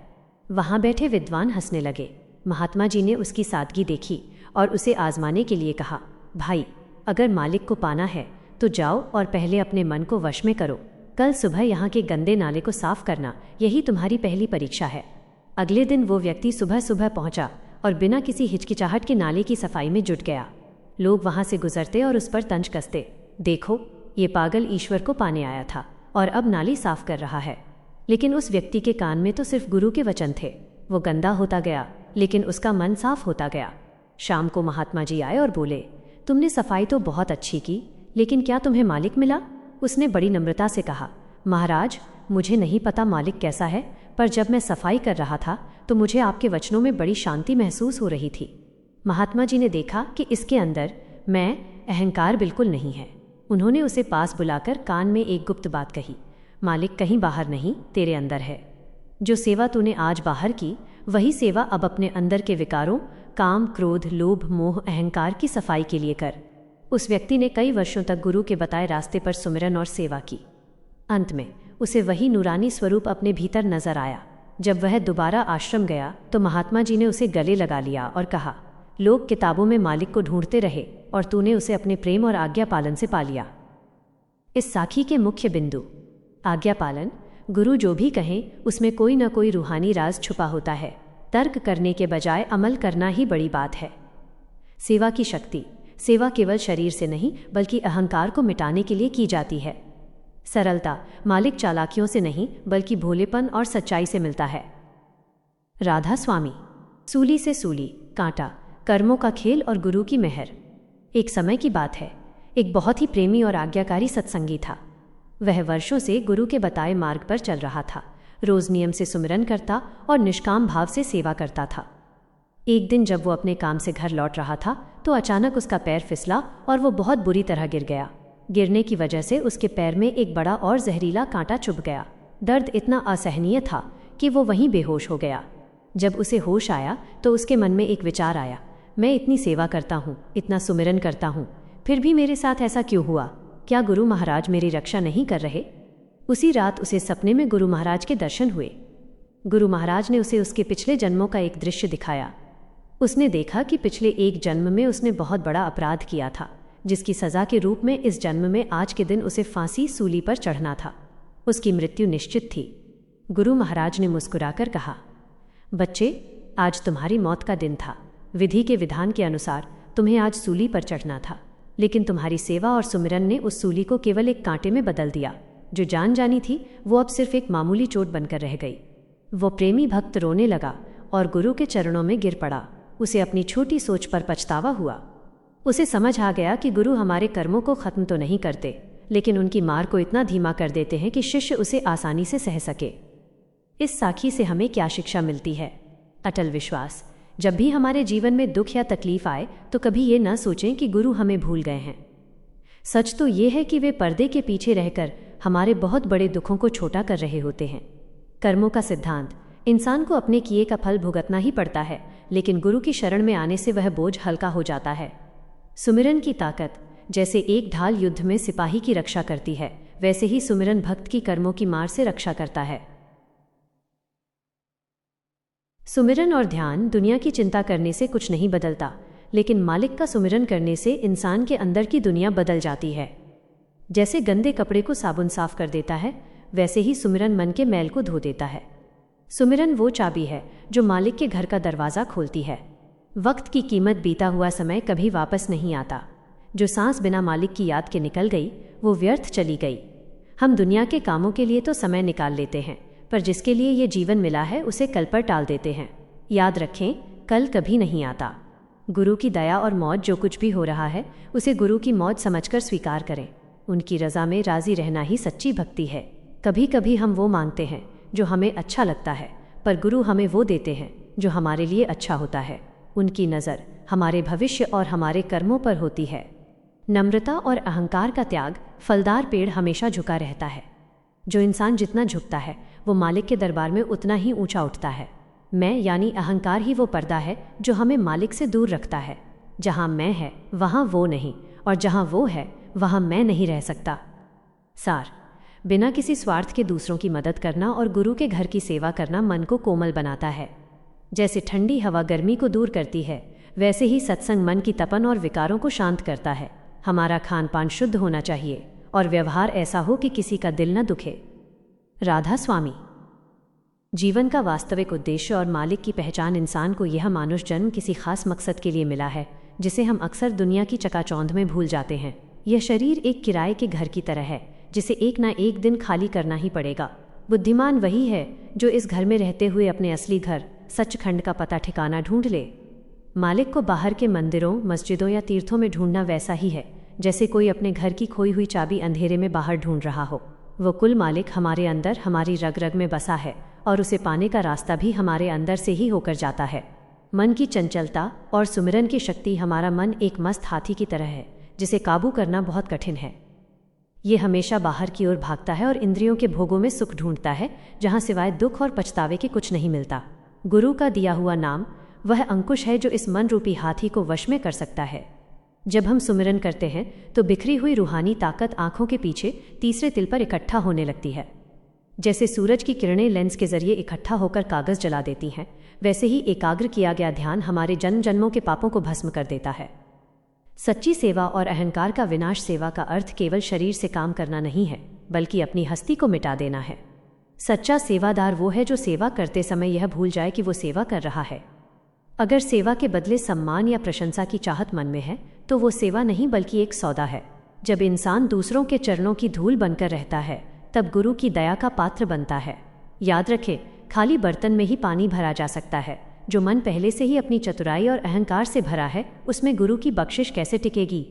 वहां बैठे विद्वान हंसने लगे। महात्मा जी ने उसकी सादगी देखी और उसे आजमाने के लिए कहा, भाई, अगर मालिक को पाना है तो जाओ और पहले अपने मन को वश में करो। कल सुबह यहाँ के गंदे नाले को साफ करना, यही तुम्हारी पहली परीक्षा है। अगले दिन वो व्यक्ति सुबह सुबह पहुंचा और बिना किसी हिचकिचाहट के नाले की सफाई में जुट गया। लोग वहां से गुजरते और उस पर तंज कसते, देखो, ये पागल ईश्वर को पाने आया था और अब नाली साफ कर रहा है। लेकिन उस व्यक्ति के कान में तो सिर्फ गुरु के वचन थे। वो गंदा होता गया, लेकिन उसका मन साफ होता गया। शाम को महात्मा जी आए और बोले, तुमने सफाई तो बहुत अच्छी की, लेकिन क्या तुम्हें मालिक मिला? उसने बड़ी नम्रता से कहा, महाराज, मुझे नहीं पता मालिक कैसा है, पर जब मैं सफाई कर रहा था तो मुझे आपके वचनों में बड़ी शांति महसूस हो रही थी। महात्मा जी ने देखा कि इसके अंदर अहंकार बिल्कुल नहीं है। उन्होंने उसे पास बुलाकर कान में एक गुप्त बात कही, मालिक कहीं बाहर नहीं, तेरे अंदर है। जो सेवा तूने आज बाहर की, वही सेवा अब अपने अंदर के विकारों, काम, क्रोध, लोभ, मोह, अहंकार की सफाई के लिए कर। उस व्यक्ति ने कई वर्षों तक गुरु के बताए रास्ते पर सुमिरन और सेवा की। अंत में उसे वही नूरानी स्वरूप अपने भीतर नजर आया। जब वह दोबारा आश्रम गया तो महात्मा जी ने उसे गले लगा लिया और कहा, लोग किताबों में मालिक को ढूंढते रहे और तूने उसे अपने प्रेम और आज्ञा पालन से पा लिया। इस साखी के मुख्य बिंदु, आज्ञा पालन। गुरु जो भी कहें उसमें कोई न कोई रूहानी राज छुपा होता है। तर्क करने के बजाय अमल करना ही बड़ी बात है। सेवा की शक्ति, सेवा केवल शरीर से नहीं बल्कि अहंकार को मिटाने के लिए की जाती है। सरलता, मालिक चालाकियों से नहीं बल्कि भोलेपन और सच्चाई से मिलता है। राधा स्वामी। सूली से सूली, कांटा, कर्मों का खेल और गुरु की मेहर। एक समय की बात है, एक बहुत ही प्रेमी और आज्ञाकारी सत्संगी था। वह वर्षों से गुरु के बताए मार्ग पर चल रहा था, रोज नियम से सुमिरन करता और निष्काम भाव से सेवा करता था। एक दिन जब वो अपने काम से घर लौट रहा था तो अचानक उसका पैर फिसला और वो बहुत बुरी तरह गिर गया। गिरने की वजह से उसके पैर में एक बड़ा और जहरीला कांटा चुभ गया। दर्द इतना असहनीय था कि वो वहीं बेहोश हो गया। जब उसे होश आया तो उसके मन में एक विचार आया, मैं इतनी सेवा करता हूँ, इतना सुमिरन करता हूँ, फिर भी मेरे साथ ऐसा क्यों हुआ? क्या गुरु महाराज मेरी रक्षा नहीं कर रहे? उसी रात उसे सपने में गुरु महाराज के दर्शन हुए। गुरु महाराज ने उसे उसके पिछले जन्मों का एक दृश्य दिखाया। उसने देखा कि पिछले एक जन्म में उसने बहुत बड़ा अपराध किया था, जिसकी सजा के रूप में इस जन्म में आज के दिन उसे फांसी सूली पर चढ़ना था। उसकी मृत्यु निश्चित थी। गुरु महाराज ने मुस्कुराकर कहा, बच्चे, आज तुम्हारी मौत का दिन था। विधि के विधान के अनुसार तुम्हें आज सूली पर चढ़ना था, लेकिन तुम्हारी सेवा और सुमिरन ने उस सूली को केवल एक कांटे में बदल दिया। जो जान जानी थी वो अब सिर्फ एक मामूली चोट बनकर रह गई। वो प्रेमी भक्त रोने लगा और गुरु के चरणों में गिर पड़ा। उसे अपनी छोटी सोच पर पछतावा हुआ। उसे समझ आ गया कि गुरु हमारे कर्मों को खत्म तो नहीं करते, लेकिन उनकी मार को इतना धीमा कर देते हैं कि शिष्य उसे आसानी से सह सके। इस साखी से हमें क्या शिक्षा मिलती है? अटल विश्वास। जब भी हमारे जीवन में दुख या तकलीफ आए तो कभी ये न सोचें कि गुरु हमें भूल गए हैं। सच तो ये है कि वे पर्दे के पीछे रहकर हमारे बहुत बड़े दुखों को छोटा कर रहे होते हैं। कर्मों का सिद्धांत, इंसान को अपने किए का फल भुगतना ही पड़ता है, लेकिन गुरु की शरण में आने से वह बोझ हल्का हो जाता है। सुमिरन की ताकत, जैसे एक ढाल युद्ध में सिपाही की रक्षा करती है, वैसे ही सुमिरन भक्त की कर्मों की मार से रक्षा करता है। सुमिरन और ध्यान दुनिया की चिंता करने से कुछ नहीं बदलता, लेकिन मालिक का सुमिरन करने से इंसान के अंदर की दुनिया बदल जाती है। जैसे गंदे कपड़े को साबुन साफ कर देता है, वैसे ही सुमिरन मन के मैल को धो देता है। सुमिरन वो चाबी है जो मालिक के घर का दरवाज़ा खोलती है। वक्त की कीमत, बीता हुआ समय कभी वापस नहीं आता। जो सांस बिना मालिक की याद के निकल गई वो व्यर्थ चली गई। हम दुनिया के कामों के लिए तो समय निकाल लेते हैं, पर जिसके लिए ये जीवन मिला है उसे कल पर टाल देते हैं। याद रखें, कल कभी नहीं आता। गुरु की दया और मौज जो कुछ भी हो रहा है उसे गुरु की मौज समझकर स्वीकार करें। उनकी रज़ा में राज़ी रहना ही सच्ची भक्ति है। कभी कभी हम वो मांगते हैं जो हमें अच्छा लगता है, पर गुरु हमें वो देते हैं जो हमारे लिए अच्छा होता है। उनकी नज़र हमारे भविष्य और हमारे कर्मों पर होती है। नम्रता और अहंकार का त्याग। फलदार पेड़ हमेशा झुका रहता है। जो इंसान जितना झुकता है वो मालिक के दरबार में उतना ही ऊंचा उठता है। मैं यानी अहंकार ही वो पर्दा है जो हमें मालिक से दूर रखता है। जहाँ मैं है वहाँ वो नहीं, और जहाँ वो है वहाँ मैं नहीं रह सकता। सार, बिना किसी स्वार्थ के दूसरों की मदद करना और गुरु के घर की सेवा करना मन को कोमल बनाता है। जैसे ठंडी हवा गर्मी को दूर करती है, वैसे ही सत्संग मन की तपन और विकारों को शांत करता है। हमारा खान पान शुद्ध होना चाहिए और व्यवहार ऐसा हो कि किसी का दिल न दुखे। राधा स्वामी। जीवन का वास्तविक उद्देश्य और मालिक की पहचान इंसान को यह मानुष जन्म किसी खास मकसद के लिए मिला है, जिसे हम अक्सर दुनिया की चकाचौंध में भूल जाते हैं। यह शरीर एक किराए के घर की तरह है जिसे एक ना एक दिन खाली करना ही पड़ेगा। बुद्धिमान वही है जो इस घर में रहते हुए अपने असली घर सचखंड का पता ठिकाना ढूंढ ले। मालिक को बाहर के मंदिरों, मस्जिदों या तीर्थों में ढूंढना वैसा ही है जैसे कोई अपने घर की खोई हुई चाबी अंधेरे में बाहर ढूंढ रहा हो। वो कुल मालिक हमारे अंदर, हमारी रग रग में बसा है और उसे पाने का रास्ता भी हमारे अंदर से ही होकर जाता है। मन की चंचलता और सुमिरन की शक्ति। हमारा मन एक मस्त हाथी की तरह है जिसे काबू करना बहुत कठिन है। ये हमेशा बाहर की ओर भागता है और इंद्रियों के भोगों में सुख ढूंढता है, जहाँ सिवाय दुख और पछतावे के कुछ नहीं मिलता। गुरु का दिया हुआ नाम वह अंकुश है जो इस मन रूपी हाथी को वश में कर सकता है। जब हम सुमिरन करते हैं तो बिखरी हुई रूहानी ताकत आंखों के पीछे तीसरे तिल पर इकट्ठा होने लगती है। जैसे सूरज की किरणें लेंस के जरिए इकट्ठा होकर कागज जला देती हैं, वैसे ही एकाग्र किया गया ध्यान हमारे जन्म जन्मों के पापों को भस्म कर देता है। सच्ची सेवा और अहंकार का विनाश। सेवा का अर्थ केवल शरीर से काम करना नहीं है, बल्कि अपनी हस्ती को मिटा देना है। सच्चा सेवादार वो है जो सेवा करते समय यह भूल जाए कि वो सेवा कर रहा है। अगर सेवा के बदले सम्मान या प्रशंसा की चाहत मन में है तो वो सेवा नहीं बल्कि एक सौदा है। जब इंसान दूसरों के चरणों की धूल बनकर रहता है तब गुरु की दया का पात्र बनता है। याद रखें, खाली बर्तन में ही पानी भरा जा सकता है। जो मन पहले से ही अपनी चतुराई और अहंकार से भरा है उसमें गुरु की बख्शिश कैसे टिकेगी।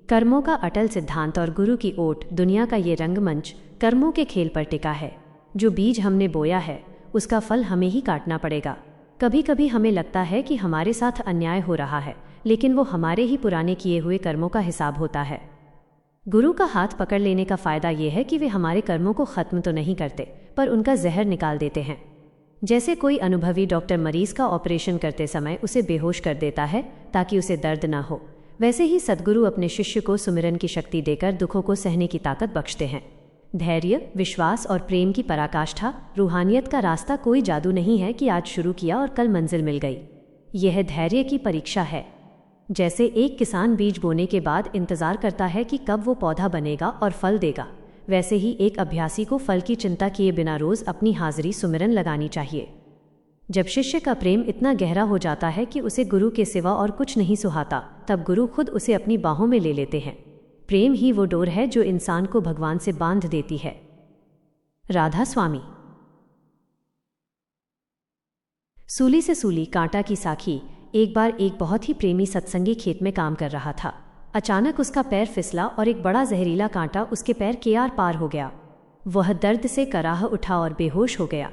कर्मों का अटल सिद्धांत और गुरु की ओट। दुनिया का ये रंगमंच कर्मों के खेल पर टिका है। जो बीज हमने बोया है उसका फल हमें ही काटना पड़ेगा। कभी कभी हमें लगता है कि हमारे साथ अन्याय हो रहा है, लेकिन वो हमारे ही पुराने किए हुए कर्मों का हिसाब होता है। गुरु का हाथ पकड़ लेने का फायदा यह है कि वे हमारे कर्मों को खत्म तो नहीं करते, पर उनका जहर निकाल देते हैं। जैसे कोई अनुभवी डॉक्टर मरीज का ऑपरेशन करते समय उसे बेहोश कर देता है ताकि उसे दर्द ना हो, वैसे ही सद्गुरु अपने शिष्य को सुमिरन की शक्ति देकर दुखों को सहने की ताकत बख्शते हैं। धैर्य, विश्वास और प्रेम की पराकाष्ठा। रूहानियत का रास्ता कोई जादू नहीं है कि आज शुरू किया और कल मंजिल मिल गई। यह धैर्य की परीक्षा है। जैसे एक किसान बीज बोने के बाद इंतजार करता है कि कब वो पौधा बनेगा और फल देगा, वैसे ही एक अभ्यासी को फल की चिंता किए बिना रोज अपनी हाजिरी सुमिरन लगानी चाहिए। जब शिष्य का प्रेम इतना गहरा हो जाता है कि उसे गुरु के सिवा और कुछ नहीं सुहाता, तब गुरु खुद उसे अपनी बाहों में ले लेते हैं। प्रेम ही वो डोर है जो इंसान को भगवान से बांध देती है। राधा स्वामी। सूली से सूली, कांटा की साखी। एक बार एक बहुत ही प्रेमी सत्संगी खेत में काम कर रहा था। अचानक उसका पैर फिसला और एक बड़ा जहरीला कांटा उसके पैर के आर पार हो गया। वह दर्द से कराह उठा और बेहोश हो गया।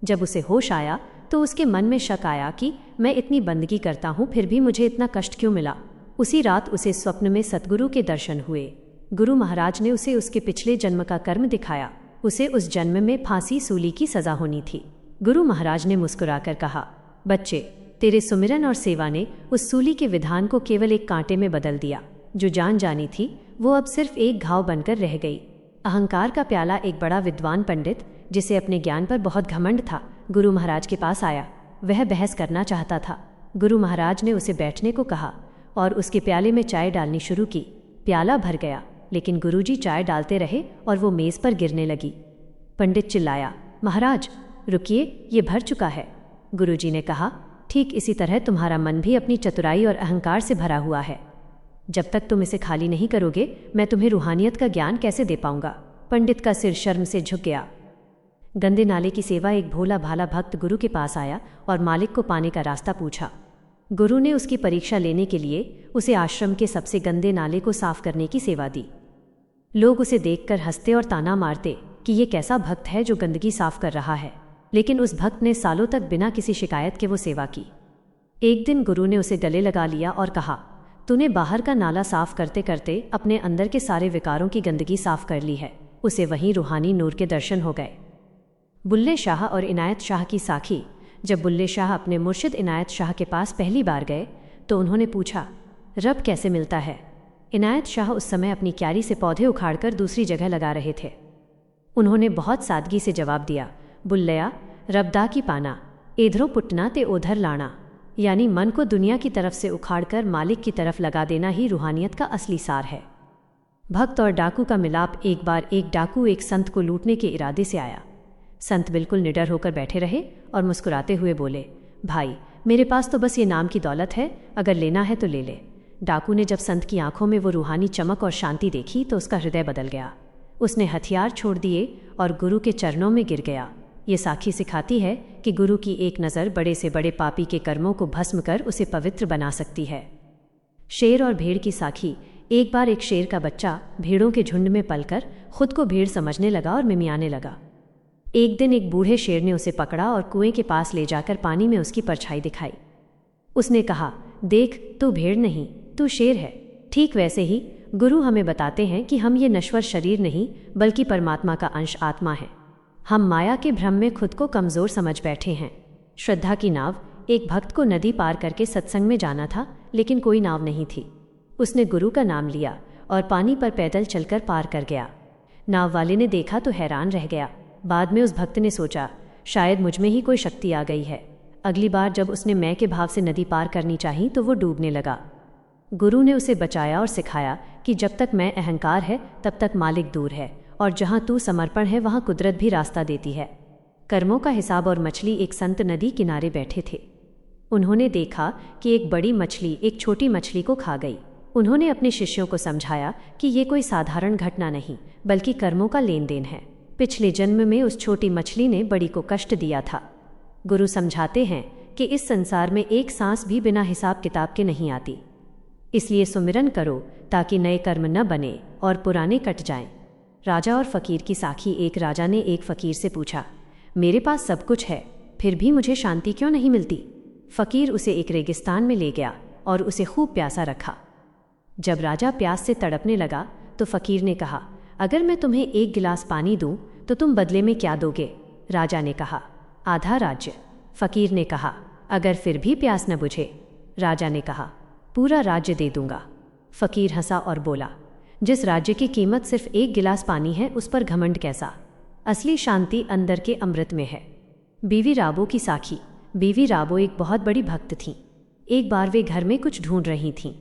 जब उसे होश आया तो उसके मन में शक आया कि मैं इतनी बंदगी करता हूँ फिर भी मुझे इतना कष्ट क्यों मिला। उसी रात उसे स्वप्न में सतगुरु के दर्शन हुए। गुरु महाराज ने उसे उसके पिछले जन्म का कर्म दिखाया। उसे उस जन्म में फांसी सूली की सजा होनी थी। गुरु महाराज ने मुस्कुराकर कहा, बच्चे, तेरे सुमिरन और सेवा ने उस सूली के विधान को केवल एक कांटे में बदल दिया। जो जान जानी थी वो अब सिर्फ एक घाव बनकर रह गई। अहंकार का प्याला। एक बड़ा विद्वान पंडित जिसे अपने ज्ञान पर बहुत घमंड था, गुरु महाराज के पास आया। वह बहस करना चाहता था। गुरु महाराज ने उसे बैठने को कहा और उसके प्याले में चाय डालनी शुरू की। प्याला भर गया, लेकिन गुरुजी चाय डालते रहे और वो मेज पर गिरने लगी। पंडित चिल्लाया, महाराज रुकिए, ये भर चुका है। गुरुजी ने कहा, ठीक इसी तरह तुम्हारा मन भी अपनी चतुराई और अहंकार से भरा हुआ है। जब तक तुम इसे खाली नहीं करोगे मैं तुम्हें रूहानियत का ज्ञान कैसे दे पाऊंगा। पंडित का सिर शर्म से झुक गया। गंदे नाले की सेवा। एक भोला भाला भक्त गुरु के पास आया और मालिक को पाने का रास्ता पूछा। गुरु ने उसकी परीक्षा लेने के लिए उसे आश्रम के सबसे गंदे नाले को साफ करने की सेवा दी। लोग उसे देखकर हंसते और ताना मारते कि ये कैसा भक्त है जो गंदगी साफ कर रहा है, लेकिन उस भक्त ने सालों तक बिना किसी शिकायत के वो सेवा की। एक दिन गुरु ने उसे गले लगा लिया और कहा, तूने बाहर का नाला साफ करते करते अपने अंदर के सारे विकारों की गंदगी साफ कर ली है। उसे वहीं रूहानी नूर के दर्शन हो गए। बुल्ले शाह और इनायत शाह की साखी। जब बुल्ले शाह अपने मुर्शिद इनायत शाह के पास पहली बार गए तो उन्होंने पूछा, रब कैसे मिलता है? इनायत शाह उस समय अपनी क्यारी से पौधे उखाड़कर दूसरी जगह लगा रहे थे। उन्होंने बहुत सादगी से जवाब दिया, बुल्लया, रबदा की पाना, इधरों पुटना ते उधर लाना, यानी मन को दुनिया की तरफ से उखाड़कर मालिक की तरफ लगा देना ही रूहानियत का असली सार है। भक्त और डाकू का मिलाप। एक बार एक डाकू एक संत को लूटने के इरादे से आया। संत बिल्कुल निडर होकर बैठे रहे और मुस्कुराते हुए बोले, भाई, मेरे पास तो बस ये नाम की दौलत है, अगर लेना है तो ले ले। डाकू ने जब संत की आंखों में वो रूहानी चमक और शांति देखी तो उसका हृदय बदल गया। उसने हथियार छोड़ दिए और गुरु के चरणों में गिर गया। ये साखी सिखाती है कि गुरु की एक नज़र बड़े से बड़े पापी के कर्मों को भस्म कर उसे पवित्र बना सकती है। शेर और भेड़ की साखी। एक बार एक शेर का बच्चा भेड़ों के झुंड में पलकर खुद को भेड़ समझने लगा और मिमियाने लगा। एक दिन एक बूढ़े शेर ने उसे पकड़ा और कुएं के पास ले जाकर पानी में उसकी परछाई दिखाई। उसने कहा, देख, तू भेड़ नहीं, तू शेर है। ठीक वैसे ही गुरु हमें बताते हैं कि हम ये नश्वर शरीर नहीं बल्कि परमात्मा का अंश आत्मा है। हम माया के भ्रम में खुद को कमज़ोर समझ बैठे हैं। श्रद्धा की नाव। एक भक्त को नदी पार करके सत्संग में जाना था, लेकिन कोई नाव नहीं थी। उसने गुरु का नाम लिया और पानी पर पैदल चलकर पार कर गया। नाव वाले ने देखा तो हैरान रह गया। बाद में उस भक्त ने सोचा, शायद मुझ में ही कोई शक्ति आ गई है। अगली बार जब उसने मैं के भाव से नदी पार करनी चाही तो वो डूबने लगा। गुरु ने उसे बचाया और सिखाया कि जब तक मैं अहंकार है तब तक मालिक दूर है, और जहाँ तू समर्पण है वहाँ कुदरत भी रास्ता देती है। कर्मों का हिसाब। और मछली। एक संत नदी किनारे बैठे थे। उन्होंने देखा कि एक बड़ी मछली एक छोटी मछली को खा गई। उन्होंने अपने शिष्यों को समझाया कि ये कोई साधारण घटना नहीं बल्कि कर्मों का लेन देन है। पिछले जन्म में उस छोटी मछली ने बड़ी को कष्ट दिया था। गुरु समझाते हैं कि इस संसार में एक सांस भी बिना हिसाब किताब के नहीं आती, इसलिए सुमिरन करो ताकि नए कर्म न बने और पुराने कट जाएं। राजा और फकीर की साखी। एक राजा ने एक फकीर से पूछा, मेरे पास सब कुछ है फिर भी मुझे शांति क्यों नहीं मिलती? फकीर उसे एक रेगिस्तान में ले गया और उसे खूब प्यासा रखा। जब राजा प्यास से तड़पने लगा तो फकीर ने कहा, अगर मैं तुम्हें एक गिलास पानी दूं तो तुम बदले में क्या दोगे? राजा ने कहा, आधा राज्य। फकीर ने कहा, अगर फिर भी प्यास न बुझे? राजा ने कहा, पूरा राज्य दे दूंगा। फकीर हंसा और बोला, जिस राज्य की कीमत सिर्फ एक गिलास पानी है उस पर घमंड कैसा? असली शांति अंदर के अमृत में है। बीवी राबो की साखी। बीवी राबो एक बहुत बड़ी भक्त थीं। एक बार वे घर में कुछ ढूंढ रही थीं।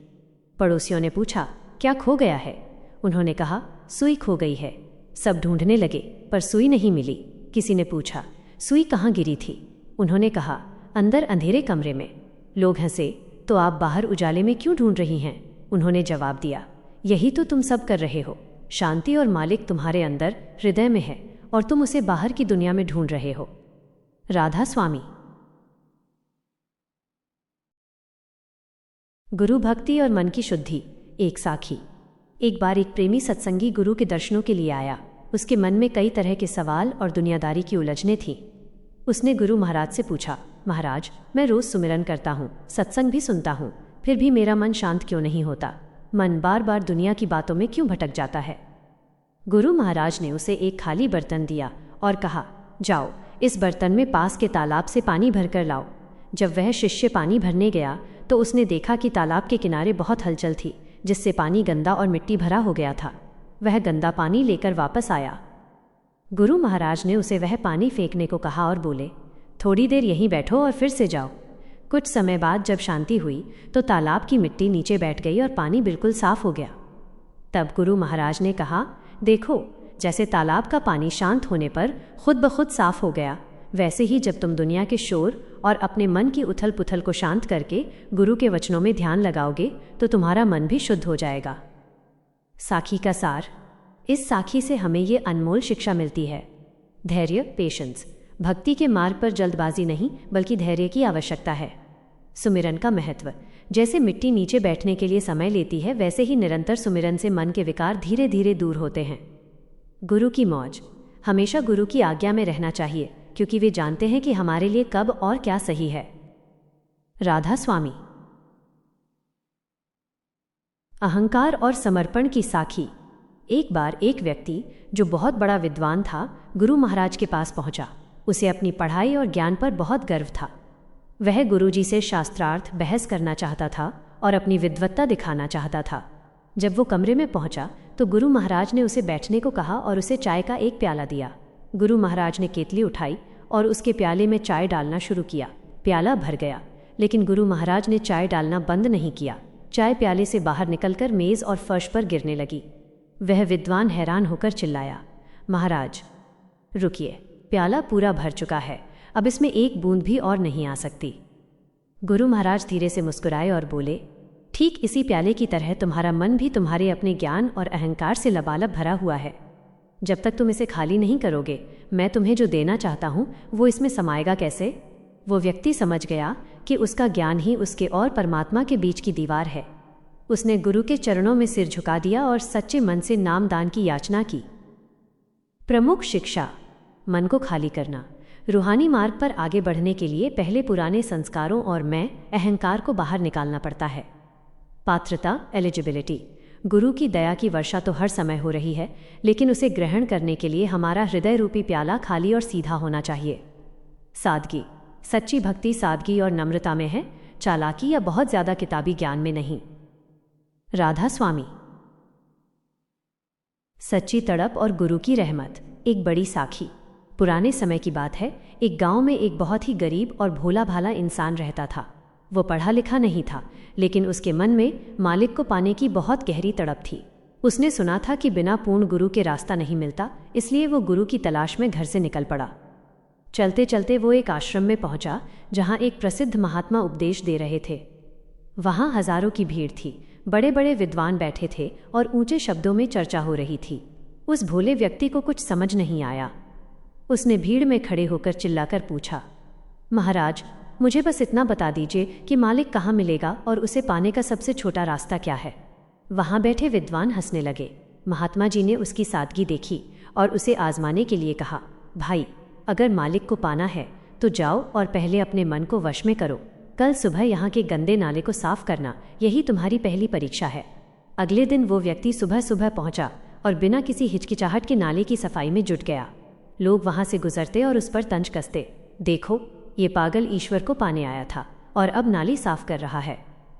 पड़ोसियों ने पूछा, क्या खो गया है? उन्होंने कहा, सुई खो गई है। सब ढूंढने लगे पर सुई नहीं मिली। किसी ने पूछा, सुई कहाँ गिरी थी? उन्होंने कहा, अंदर अंधेरे कमरे में। लोग हंसे, तो आप बाहर उजाले में क्यों ढूंढ रही हैं? उन्होंने जवाब दिया, यही तो तुम सब कर रहे हो। शांति और मालिक तुम्हारे अंदर हृदय में है और तुम उसे बाहर की दुनिया में ढूंढ रहे हो। राधा स्वामी। गुरु भक्ति और मन की शुद्धि। एक साखी। एक बार एक प्रेमी सत्संगी गुरु के दर्शनों के लिए आया। उसके मन में कई तरह के सवाल और दुनियादारी की उलझनें थीं। उसने गुरु महाराज से पूछा, महाराज, मैं रोज सुमिरन करता हूँ, सत्संग भी सुनता हूँ, फिर भी मेरा मन शांत क्यों नहीं होता? मन बार बार दुनिया की बातों में क्यों भटक जाता है? गुरु महाराज ने उसे एक खाली बर्तन दिया और कहा, जाओ इस बर्तन में पास के तालाब से पानी भरकर लाओ। जब वह शिष्य पानी भरने गया तो उसने देखा कि तालाब के किनारे बहुत हलचल थी, जिससे पानी गंदा और मिट्टी भरा हो गया था। वह गंदा पानी लेकर वापस आया। गुरु महाराज ने उसे वह पानी फेंकने को कहा और बोले, थोड़ी देर यहीं बैठो और फिर से जाओ। कुछ समय बाद जब शांति हुई तो तालाब की मिट्टी नीचे बैठ गई और पानी बिल्कुल साफ हो गया। तब गुरु महाराज ने कहा, देखो, जैसे तालाब का पानी शांत होने पर खुद ब खुद साफ हो गया, वैसे ही जब तुम दुनिया के शोर और अपने मन की उथल पुथल को शांत करके गुरु के वचनों में ध्यान लगाओगे तो तुम्हारा मन भी शुद्ध हो जाएगा। साखी का सार। इस साखी से हमें ये अनमोल शिक्षा मिलती है। धैर्य, पेशेंस। भक्ति के मार्ग पर जल्दबाजी नहीं बल्कि धैर्य की आवश्यकता है। सुमिरन का महत्व। जैसे मिट्टी नीचे बैठने के लिए समय लेती है, वैसे ही निरंतर सुमिरन से मन के विकार धीरे धीरे दूर होते हैं। गुरु की मौज। हमेशा गुरु की आज्ञा में रहना चाहिए, क्योंकि वे जानते हैं कि हमारे लिए कब और क्या सही है। राधा स्वामी। अहंकार और समर्पण की साखी। एक बार एक व्यक्ति जो बहुत बड़ा विद्वान था, गुरु महाराज के पास पहुंचा। उसे अपनी पढ़ाई और ज्ञान पर बहुत गर्व था। वह गुरुजी से शास्त्रार्थ बहस करना चाहता था और अपनी विद्वत्ता दिखाना चाहता था। जब वो कमरे में पहुंचा तो गुरु महाराज ने उसे बैठने को कहा और उसे चाय का एक प्याला दिया। गुरु महाराज ने केतली उठाई और उसके प्याले में चाय डालना शुरू किया। प्याला भर गया, लेकिन गुरु महाराज ने चाय डालना बंद नहीं किया। चाय प्याले से बाहर निकलकर मेज और फर्श पर गिरने लगी। वह विद्वान हैरान होकर चिल्लाया, महाराज रुकिए, प्याला पूरा भर चुका है, अब इसमें एक बूंद भी और नहीं आ सकती। गुरु महाराज धीरे से मुस्कुराए और बोले, ठीक इसी प्याले की तरह तुम्हारा मन भी तुम्हारे अपने ज्ञान और अहंकार से लबालब भरा हुआ है। जब तक तुम इसे खाली नहीं करोगे, मैं तुम्हें जो देना चाहता हूं वो इसमें समाएगा कैसे? वो व्यक्ति समझ गया कि उसका ज्ञान ही उसके और परमात्मा के बीच की दीवार है। उसने गुरु के चरणों में सिर झुका दिया और सच्चे मन से नामदान की याचना की। प्रमुख शिक्षा। मन को खाली करना। रूहानी मार्ग पर आगे बढ़ने के लिए पहले पुराने संस्कारों और मैं अहंकार को बाहर निकालना पड़ता है। पात्रता, एलिजिबिलिटी। गुरु की दया की वर्षा तो हर समय हो रही है, लेकिन उसे ग्रहण करने के लिए हमारा हृदय रूपी प्याला खाली और सीधा होना चाहिए। सादगी। सच्ची भक्ति सादगी और नम्रता में है, चालाकी या बहुत ज्यादा किताबी ज्ञान में नहीं। राधा स्वामी। सच्ची तड़प और गुरु की रहमत। एक बड़ी साखी। पुराने समय की बात है, एक गांव में एक बहुत ही गरीब और भोला भाला इंसान रहता था। वो पढ़ा लिखा नहीं था, लेकिन उसके मन में मालिक को पाने की बहुत गहरी तड़प थी। उसने सुना था कि बिना पूर्ण गुरु के रास्ता नहीं मिलता, इसलिए वो गुरु की तलाश में घर से निकल पड़ा। चलते चलते वो एक आश्रम में पहुंचा, जहां एक प्रसिद्ध महात्मा उपदेश दे रहे थे। वहां हजारों की भीड़ थी, बड़े बड़े विद्वान बैठे थे और ऊंचे शब्दों में चर्चा हो रही थी। उस भोले व्यक्ति को कुछ समझ नहीं आया। उसने भीड़ में खड़े होकर चिल्लाकर पूछा, महाराज, मुझे बस इतना बता दीजिए कि मालिक कहाँ मिलेगा और उसे पाने का सबसे छोटा रास्ता क्या है। वहां बैठे विद्वान हंसने लगे। महात्मा जी ने उसकी सादगी देखी और उसे आजमाने के लिए कहा, भाई, अगर मालिक को पाना है तो जाओ और पहले अपने मन को वश में करो। कल सुबह यहाँ के गंदे नाले को साफ करना, यही तुम्हारी पहली परीक्षा है। अगले दिन वो व्यक्ति सुबह सुबह पहुंचा और बिना किसी हिचकिचाहट के नाले की सफाई में जुट गया। लोग वहां से गुजरते और उस पर तंज कसते, देखो, ये पागल ईश्वर को पाने आया था और अब नाली साफ कर रहा है।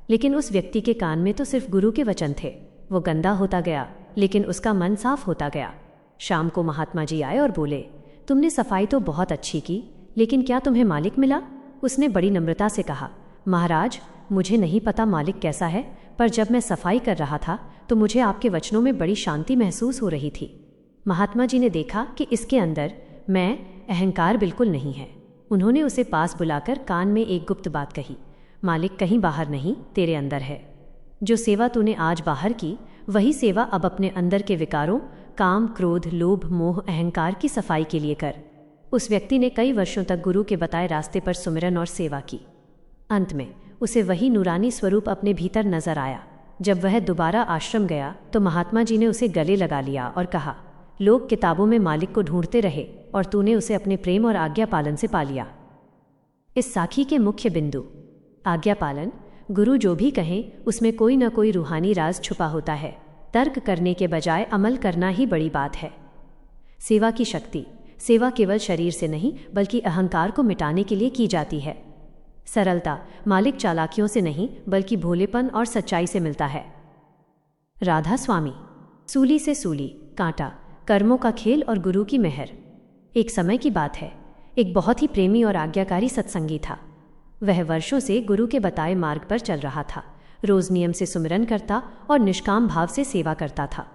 लेकिन उस व्यक्ति के कान में तो सिर्फ गुरु के वचन थे। वो गंदा होता गया, लेकिन उसका मन साफ होता गया। शाम को महात्मा जी आए और बोले, तुमने सफाई तो बहुत अच्छी की, लेकिन क्या तुम्हें मालिक मिला? उसने बड़ी नम्रता से कहा, महाराज, मुझे नहीं पता मालिक कैसा है, पर जब मैं सफाई कर रहा था तो मुझे आपके वचनों में बड़ी शांति महसूस हो रही थी। महात्मा जी ने देखा कि इसके अंदर मैं अहंकार बिल्कुल नहीं है। उन्होंने उसे पास बुलाकर कान में एक गुप्त बात कही, मालिक कहीं बाहर नहीं, तेरे अंदर है। जो सेवा तूने आज बाहर की, वही सेवा अब अपने अंदर के विकारों, काम, क्रोध, लोभ, मोह, अहंकार की सफाई के लिए कर। उस व्यक्ति ने कई वर्षों तक गुरु के बताए रास्ते पर सुमिरन और सेवा की। अंत में उसे वही नूरानी स्वरूप अपने भीतर नजर आया। जब वह दोबारा आश्रम गया तो महात्मा जी ने उसे गले लगा लिया और कहा, लोग किताबों में मालिक को ढूंढते रहे और तूने उसे अपने प्रेम और आज्ञा पालन से पा लिया। इस साखी के मुख्य बिंदु। आज्ञा पालन। गुरु जो भी कहें उसमें कोई न कोई रूहानी राज छुपा होता है। तर्क करने के बजाय अमल करना ही बड़ी बात है। सेवा की शक्ति। सेवा केवल शरीर से नहीं बल्कि अहंकार को मिटाने के लिए की जाती है। सरलता। मालिक चालाकियों से नहीं बल्कि भोलेपन और सच्चाई से मिलता है। राधा स्वामी। सूली से सूली, कांटा, कर्मों का खेल और गुरु की मेहर। एक समय की बात है, एक बहुत ही प्रेमी और आज्ञाकारी सत्संगी था। वह वर्षों से गुरु के बताए मार्ग पर चल रहा था। रोज नियम से सुमिरन करता और निष्काम भाव से सेवा करता था।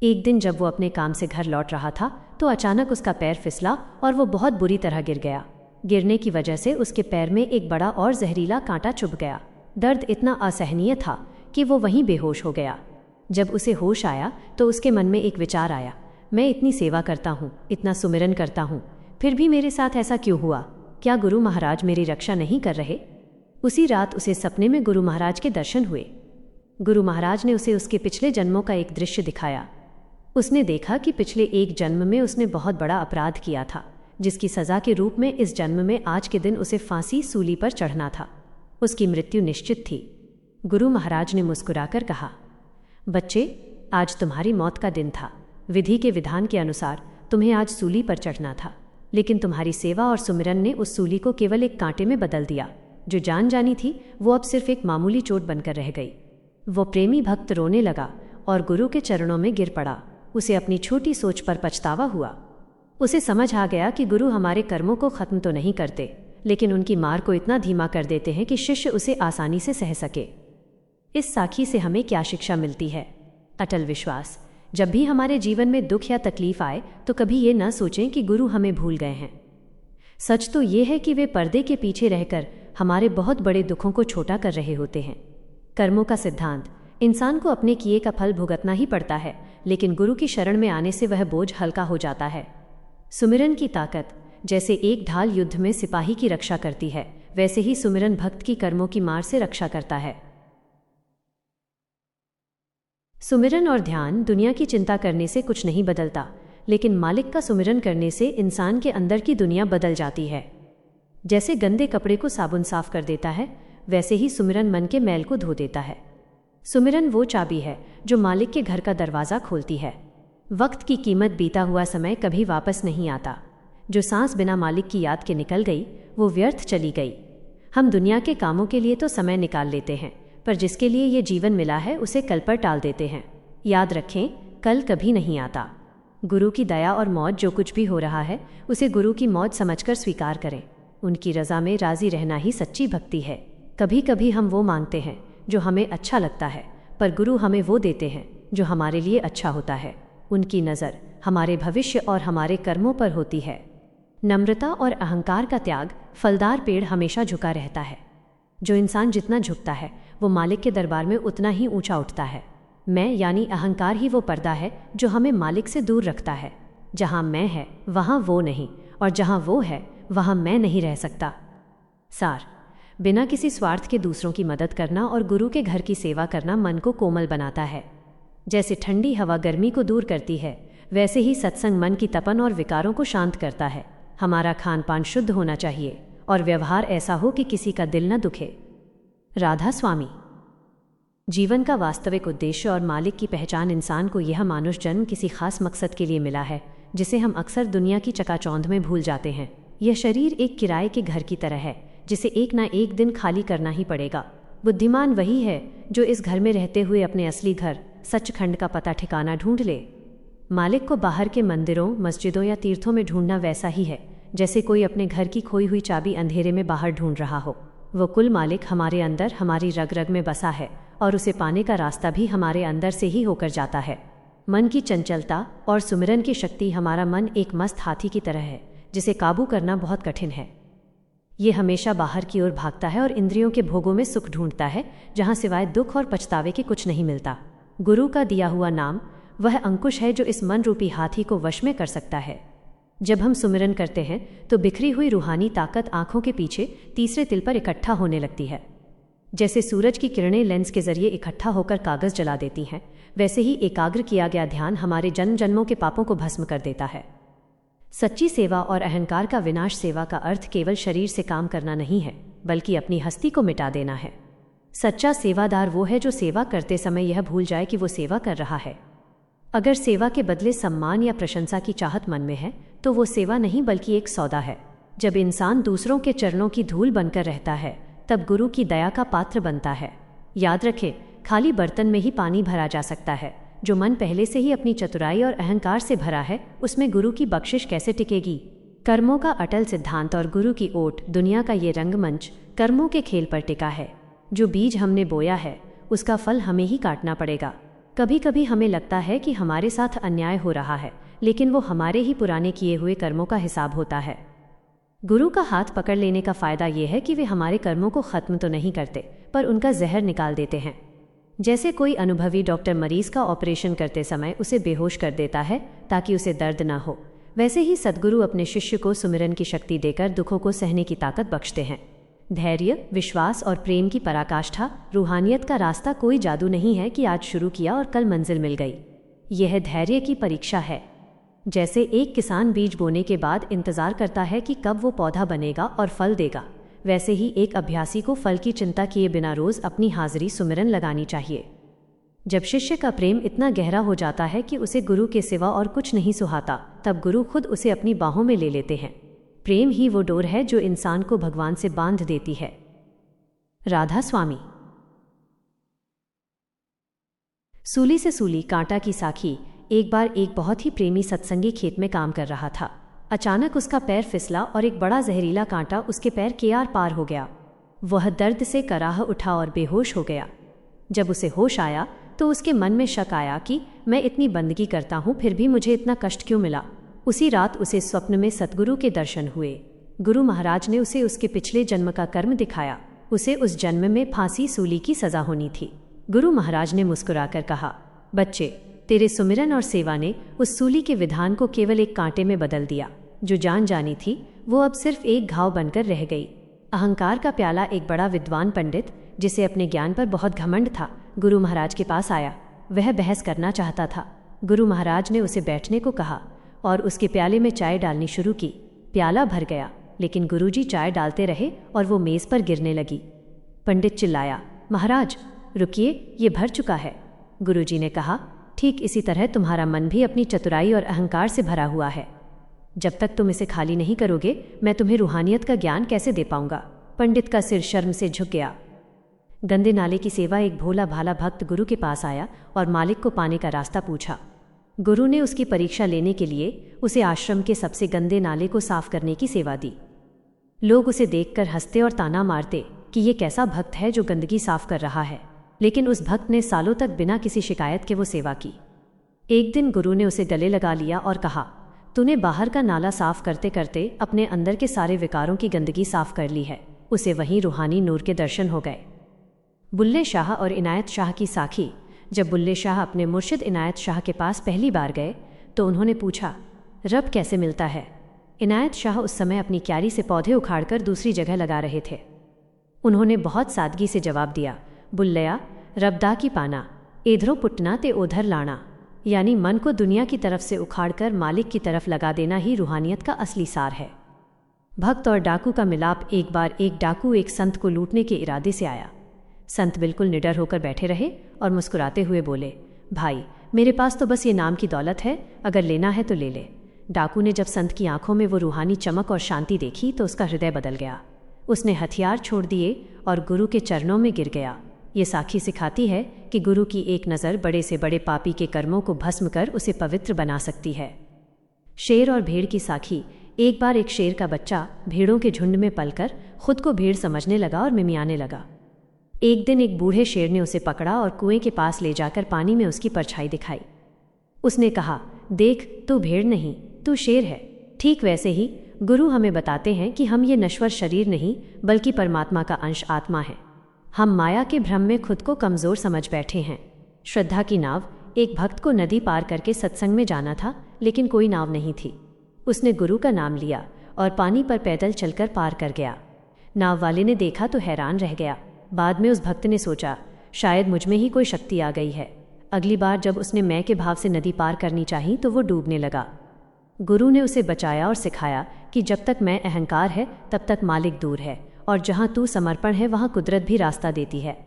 एक दिन जब वो अपने काम से घर लौट रहा था तो अचानक उसका पैर फिसला और वो बहुत बुरी तरह गिर गया। गिरने की वजह से उसके पैर में एक बड़ा और जहरीला कांटा चुभ गया। दर्द इतना असहनीय था कि वो वहीं बेहोश हो गया। जब उसे होश आया तो उसके मन में एक विचार आया, मैं इतनी सेवा करता हूँ, इतना सुमिरन करता हूँ, फिर भी मेरे साथ ऐसा क्यों हुआ? क्या गुरु महाराज मेरी रक्षा नहीं कर रहे? उसी रात उसे सपने में गुरु महाराज के दर्शन हुए। गुरु महाराज ने उसे उसके पिछले जन्मों का एक दृश्य दिखाया। उसने देखा कि पिछले एक जन्म में उसने बहुत बड़ा अपराध किया था, जिसकी सज़ा के रूप में इस जन्म में आज के दिन उसे फांसी सूली पर चढ़ना था। उसकी मृत्यु निश्चित थी। गुरु महाराज ने मुस्कुराकर कहा, बच्चे, आज तुम्हारी मौत का दिन था। विधि के विधान के अनुसार तुम्हें आज सूली पर चढ़ना था, लेकिन तुम्हारी सेवा और सुमिरन ने उस सूली को केवल एक कांटे में बदल दिया। जो जान जानी थी वो अब सिर्फ एक मामूली चोट बनकर रह गई। वो प्रेमी भक्त रोने लगा और गुरु के चरणों में गिर पड़ा। उसे अपनी छोटी सोच पर पछतावा हुआ। उसे समझ आ गया कि गुरु हमारे कर्मों को खत्म तो नहीं करते, लेकिन उनकी मार को इतना धीमा कर देते हैं कि शिष्य उसे आसानी से सह सके। इस साखी से हमें क्या शिक्षा मिलती है? अटल विश्वास। जब भी हमारे जीवन में दुख या तकलीफ आए तो कभी ये न सोचें कि गुरु हमें भूल गए हैं। सच तो ये है कि वे पर्दे के पीछे रहकर हमारे बहुत बड़े दुखों को छोटा कर रहे होते हैं। कर्मों का सिद्धांत, इंसान को अपने किए का फल भुगतना ही पड़ता है, लेकिन गुरु की शरण में आने से वह बोझ हल्का हो जाता है। सुमिरन की ताकत, जैसे एक ढाल युद्ध में सिपाही की रक्षा करती है, वैसे ही सुमिरन भक्त की कर्मों की मार से रक्षा करता है। सुमिरन और ध्यान दुनिया की चिंता करने से कुछ नहीं बदलता, लेकिन मालिक का सुमिरन करने से इंसान के अंदर की दुनिया बदल जाती है। जैसे गंदे कपड़े को साबुन साफ कर देता है, वैसे ही सुमिरन मन के मैल को धो देता है। सुमिरन वो चाबी है जो मालिक के घर का दरवाज़ा खोलती है। वक्त की कीमत, बीता हुआ समय कभी वापस नहीं आता। जो सांस बिना मालिक की याद के निकल गई वो व्यर्थ चली गई। हम दुनिया के कामों के लिए तो समय निकाल लेते हैं, पर जिसके लिए ये जीवन मिला है उसे कल पर टाल देते हैं। याद रखें, कल कभी नहीं आता। गुरु की दया और मौज, जो कुछ भी हो रहा है उसे गुरु की मौज समझकर स्वीकार करें। उनकी रज़ा में राज़ी रहना ही सच्ची भक्ति है। कभी कभी हम वो मांगते हैं जो हमें अच्छा लगता है, पर गुरु हमें वो देते हैं जो हमारे लिए अच्छा होता है। उनकी नज़र हमारे भविष्य और हमारे कर्मों पर होती है। नम्रता और अहंकार का त्याग, फलदार पेड़ हमेशा झुका रहता है। जो इंसान जितना झुकता है वो मालिक के दरबार में उतना ही ऊंचा उठता है। मैं यानी अहंकार ही वो पर्दा है जो हमें मालिक से दूर रखता है। जहाँ मैं है वहाँ वो नहीं, और जहाँ वो है वहाँ मैं नहीं रह सकता। सार, बिना किसी स्वार्थ के दूसरों की मदद करना और गुरु के घर की सेवा करना मन को कोमल बनाता है। जैसे ठंडी हवा गर्मी को दूर करती है, वैसे ही सत्संग मन की तपन और विकारों को शांत करता है। हमारा खान पान शुद्ध होना चाहिए और व्यवहार ऐसा हो कि किसी का दिल न दुखे। राधा स्वामी। जीवन का वास्तविक उद्देश्य और मालिक की पहचान इंसान को यह मानुष जन्म किसी खास मकसद के लिए मिला है, जिसे हम अक्सर दुनिया की चकाचौंध में भूल जाते हैं। यह शरीर एक किराए के घर की तरह है, जिसे एक ना एक दिन खाली करना ही पड़ेगा। बुद्धिमान वही है जो इस घर में रहते हुए अपने असली घर सचखंड का पता ठिकाना ढूंढ ले। मालिक को बाहर के मंदिरों, मस्जिदों या तीर्थों में ढूंढना वैसा ही है जैसे कोई अपने घर की खोई हुई चाबी अंधेरे में बाहर ढूंढ रहा हो। वो कुल मालिक हमारे अंदर, हमारी रग रग में बसा है, और उसे पाने का रास्ता भी हमारे अंदर से ही होकर जाता है। मन की चंचलता और सुमिरन की शक्ति। हमारा मन एक मस्त हाथी की तरह है जिसे काबू करना बहुत कठिन है। ये हमेशा बाहर की ओर भागता है और इंद्रियों के भोगों में सुख ढूंढता है, जहाँ सिवाय दुख और पछतावे के कुछ नहीं मिलता। गुरु का दिया हुआ नाम वह अंकुश है जो इस मन रूपी हाथी को वश में कर सकता है। जब हम सुमिरन करते हैं तो बिखरी हुई रूहानी ताकत आंखों के पीछे तीसरे तिल पर इकट्ठा होने लगती है। जैसे सूरज की किरणें लेंस के जरिए इकट्ठा होकर कागज जला देती हैं, वैसे ही एकाग्र किया गया ध्यान हमारे जन्म जन्मों के पापों को भस्म कर देता है। सच्ची सेवा और अहंकार का विनाश। सेवा का अर्थ केवल शरीर से काम करना नहीं है, बल्कि अपनी हस्ती को मिटा देना है। सच्चा सेवादार वो है जो सेवा करते समय यह भूल जाए कि वो सेवा कर रहा है। अगर सेवा के बदले सम्मान या प्रशंसा की चाहत मन में है तो वो सेवा नहीं बल्कि एक सौदा है। जब इंसान दूसरों के चरणों की धूल बनकर रहता है तब गुरु की दया का पात्र बनता है। याद रखें, खाली बर्तन में ही पानी भरा जा सकता है। जो मन पहले से ही अपनी चतुराई और अहंकार से भरा है उसमें गुरु की बख्शिश कैसे टिकेगी? कर्मों का अटल सिद्धांत और गुरु की ओट। दुनिया का ये रंगमंच कर्मों के खेल पर टिका है। जो बीज हमने बोया है उसका फल हमें ही काटना पड़ेगा। कभी कभी हमें लगता है कि हमारे साथ अन्याय हो रहा है, लेकिन वो हमारे ही पुराने किए हुए कर्मों का हिसाब होता है। गुरु का हाथ पकड़ लेने का फ़ायदा ये है कि वे हमारे कर्मों को ख़त्म तो नहीं करते, पर उनका जहर निकाल देते हैं। जैसे कोई अनुभवी डॉक्टर मरीज़ का ऑपरेशन करते समय उसे बेहोश कर देता है ताकि उसे दर्द ना हो, वैसे ही सद्गुरु अपने शिष्य को सुमिरन की शक्ति देकर दुखों को सहने की ताकत बख्शते हैं। धैर्य, विश्वास और प्रेम की पराकाष्ठा। रूहानियत का रास्ता कोई जादू नहीं है कि आज शुरू किया और कल मंजिल मिल गई। यह धैर्य की परीक्षा है। जैसे एक किसान बीज बोने के बाद इंतजार करता है कि कब वो पौधा बनेगा और फल देगा, वैसे ही एक अभ्यासी को फल की चिंता किए बिना रोज अपनी हाजिरी सुमिरन लगानी चाहिए। जब शिष्य का प्रेम इतना गहरा हो जाता है कि उसे गुरु के सिवा और कुछ नहीं सुहाता, तब गुरु खुद उसे अपनी बाहों में ले लेते हैं। प्रेम ही वो डोर है जो इंसान को भगवान से बांध देती है। राधा स्वामी। सूली से सूली, कांटा की साखी। एक बार एक बहुत ही प्रेमी सत्संगी खेत में काम कर रहा था। अचानक उसका पैर फिसला और एक बड़ा जहरीला कांटा उसके पैर के आर पार हो गया। वह दर्द से कराह उठा और बेहोश हो गया। जब उसे होश आया तो उसके मन में शक आया कि मैं इतनी बंदगी करता हूँ, फिर भी मुझे इतना कष्ट क्यों मिला। उसी रात उसे स्वप्न में सतगुरु के दर्शन हुए। गुरु महाराज ने उसे उसके पिछले जन्म का कर्म दिखाया। उसे उस जन्म में फांसी सूली की सजा होनी थी। गुरु महाराज ने मुस्कुराकर कहा, बच्चे, तेरे सुमिरन और सेवा ने उस सूली के विधान को केवल एक कांटे में बदल दिया। जो जान जानी थी वो अब सिर्फ एक घाव बनकर रह गई। अहंकार का प्याला एक बड़ा विद्वान पंडित, जिसे अपने ज्ञान पर बहुत घमंड था, गुरु महाराज के पास आया। वह बहस करना चाहता था। गुरु महाराज ने उसे बैठने को कहा और उसके प्याले में चाय डालनी शुरू की। प्याला भर गया, लेकिन गुरुजी चाय डालते रहे और वो मेज़ पर गिरने लगी। पंडित चिल्लाया, महाराज रुकिए, ये भर चुका है। गुरुजी ने कहा, ठीक इसी तरह तुम्हारा मन भी अपनी चतुराई और अहंकार से भरा हुआ है। जब तक तुम इसे खाली नहीं करोगे, मैं तुम्हें रूहानियत का ज्ञान कैसे दे पाऊंगा। पंडित का सिर शर्म से झुक गया। गंदे नाले की सेवा। एक भोला भाला भक्त गुरु के पास आया और मालिक को पाने का रास्ता पूछा। गुरु ने उसकी परीक्षा लेने के लिए उसे आश्रम के सबसे गंदे नाले को साफ करने की सेवा दी। लोग उसे देखकर हंसते और ताना मारते कि ये कैसा भक्त है जो गंदगी साफ कर रहा है, लेकिन उस भक्त ने सालों तक बिना किसी शिकायत के वो सेवा की। एक दिन गुरु ने उसे गले लगा लिया और कहा, तूने बाहर का नाला साफ करते करते अपने अंदर के सारे विकारों की गंदगी साफ कर ली है। उसे वहीं रूहानी नूर के दर्शन हो गए। बुल्ले शाह और इनायत शाह की साखी। जब बुल्ले शाह अपने मुर्शिद इनायत शाह के पास पहली बार गए तो उन्होंने पूछा, रब कैसे मिलता है। इनायत शाह उस समय अपनी क्यारी से पौधे उखाड़कर दूसरी जगह लगा रहे थे। उन्होंने बहुत सादगी से जवाब दिया, बुल्लया, रबदा की पाना, इधरों पुटना ते उधर लाना। यानी मन को दुनिया की तरफ से उखाड़कर मालिक की तरफ लगा देना ही रूहानियत का असली सार है। भक्त और डाकू का मिलाप। एक बार एक डाकू एक संत को लूटने के इरादे से आया। संत बिल्कुल निडर होकर बैठे रहे और मुस्कुराते हुए बोले, भाई, मेरे पास तो बस ये नाम की दौलत है, अगर लेना है तो ले ले। डाकू ने जब संत की आंखों में वो रूहानी चमक और शांति देखी तो उसका हृदय बदल गया। उसने हथियार छोड़ दिए और गुरु के चरणों में गिर गया। ये साखी सिखाती है कि गुरु की एक नज़र बड़े से बड़े पापी के कर्मों को भस्म कर उसे पवित्र बना सकती है। शेर और भेड़ की साखी। एक बार एक शेर का बच्चा भेड़ों के झुंड में पलकर खुद को भेड़ समझने लगा और मिमियाने लगा। एक दिन एक बूढ़े शेर ने उसे पकड़ा और कुएं के पास ले जाकर पानी में उसकी परछाई दिखाई। उसने कहा, देख, तू भेड़ नहीं, तू शेर है। ठीक वैसे ही गुरु हमें बताते हैं कि हम ये नश्वर शरीर नहीं बल्कि परमात्मा का अंश आत्मा है। हम माया के भ्रम में खुद को कमज़ोर समझ बैठे हैं। श्रद्धा की नाव। एक भक्त को नदी पार करके सत्संग में जाना था, लेकिन कोई नाव नहीं थी। उसने गुरु का नाम लिया और पानी पर पैदल चलकर पार कर गया। नाव वाले ने देखा तो हैरान रह गया। बाद में उस भक्त ने सोचा, शायद मुझ में ही कोई शक्ति आ गई है। अगली बार जब उसने मैं के भाव से नदी पार करनी चाही तो वो डूबने लगा। गुरु ने उसे बचाया और सिखाया कि जब तक मैं अहंकार है तब तक मालिक दूर है, और जहाँ तू समर्पण है वहाँ कुदरत भी रास्ता देती है।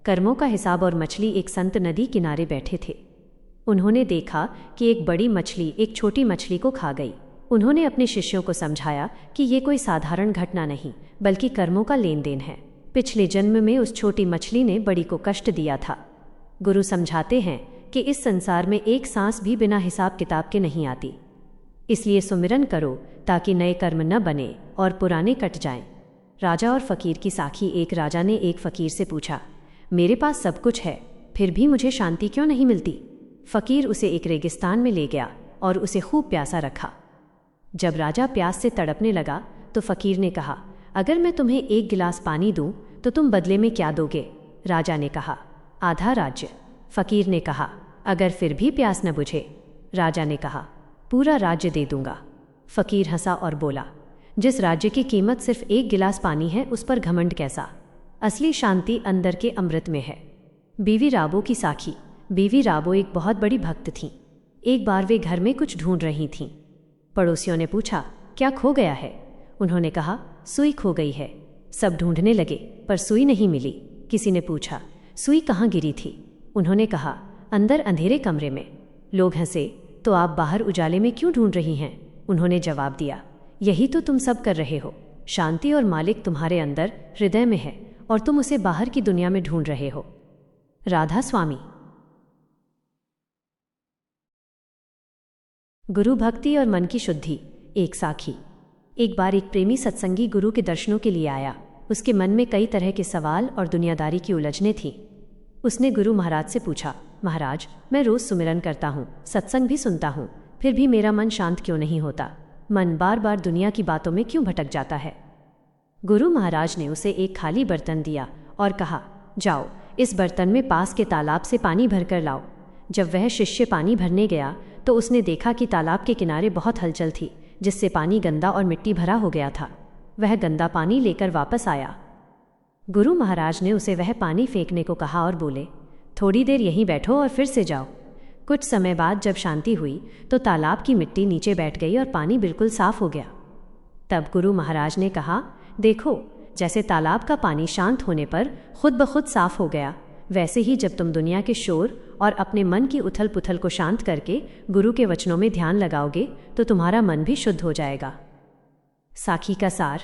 कर्मों का हिसाब और मछली। एक संत नदी किनारे बैठे थे। उन्होंने देखा कि एक बड़ी मछली एक छोटी मछली को खा गई। उन्होंने अपने शिष्यों को समझाया कि ये कोई साधारण घटना नहीं बल्कि कर्मों का लेन देन है। पिछले जन्म में उस छोटी मछली ने बड़ी को कष्ट दिया था। गुरु समझाते हैं कि इस संसार में एक सांस भी बिना हिसाब किताब के नहीं आती, इसलिए सुमिरन करो ताकि नए कर्म न बने और पुराने कट जाएं। राजा और फकीर की साखी। एक राजा ने एक फकीर से पूछा, मेरे पास सब कुछ है, फिर भी मुझे शांति क्यों नहीं मिलती। फकीर उसे एक रेगिस्तान में ले गया और उसे खूब प्यासा रखा। जब राजा प्यास से तड़पने लगा तो फकीर ने कहा, अगर मैं तुम्हें एक गिलास पानी दूं तो तुम बदले में क्या दोगे। राजा ने कहा, आधा राज्य। फकीर ने कहा, अगर फिर भी प्यास न बुझे। राजा ने कहा, पूरा राज्य दे दूंगा। फकीर हंसा और बोला, जिस राज्य की कीमत सिर्फ एक गिलास पानी है, उस पर घमंड कैसा? असली शांति अंदर के अमृत में है। बीवी राबो की साखी। बीवी राबो एक बहुत बड़ी भक्त थीं। एक बार वे घर में कुछ ढूंढ रही थीं। पड़ोसियों ने पूछा, क्या खो गया है? उन्होंने कहा, सुई खो गई है। सब ढूंढने लगे, पर सुई नहीं मिली। किसी ने पूछा, सुई कहाँ गिरी थी? उन्होंने कहा, अंदर अंधेरे कमरे में। लोग हंसे, तो आप बाहर उजाले में क्यों ढूंढ रही हैं? उन्होंने जवाब दिया, यही तो तुम सब कर रहे हो। शांति और मालिक तुम्हारे अंदर हृदय में है और तुम उसे बाहर की दुनिया में ढूंढ रहे हो। राधा स्वामी। गुरु भक्ति और मन की शुद्धि। एक साखी। एक बार एक प्रेमी सत्संगी गुरु के दर्शनों के लिए आया। उसके मन में कई तरह के सवाल और दुनियादारी की उलझनें थीं। उसने गुरु महाराज से पूछा, महाराज, मैं रोज सुमिरन करता हूँ, सत्संग भी सुनता हूँ, फिर भी मेरा मन शांत क्यों नहीं होता? मन बार बार दुनिया की बातों में क्यों भटक जाता है? गुरु महाराज ने उसे एक खाली बर्तन दिया और कहा, जाओ, इस बर्तन में पास के तालाब से पानी भरकर लाओ। जब वह शिष्य पानी भरने गया तो उसने देखा कि तालाब के किनारे बहुत हलचल थी, जिससे पानी गंदा और मिट्टी भरा हो गया था। वह गंदा पानी लेकर वापस आया। गुरु महाराज ने उसे वह पानी फेंकने को कहा और बोले, थोड़ी देर यहीं बैठो और फिर से जाओ। कुछ समय बाद जब शांति हुई तो तालाब की मिट्टी नीचे बैठ गई और पानी बिल्कुल साफ हो गया। तब गुरु महाराज ने कहा, देखो, जैसे तालाब का पानी शांत होने पर खुद ब खुद साफ हो गया, वैसे ही जब तुम दुनिया के शोर और अपने मन की उथल पुथल को शांत करके गुरु के वचनों में ध्यान लगाओगे तो तुम्हारा मन भी शुद्ध हो जाएगा। साखी का सार।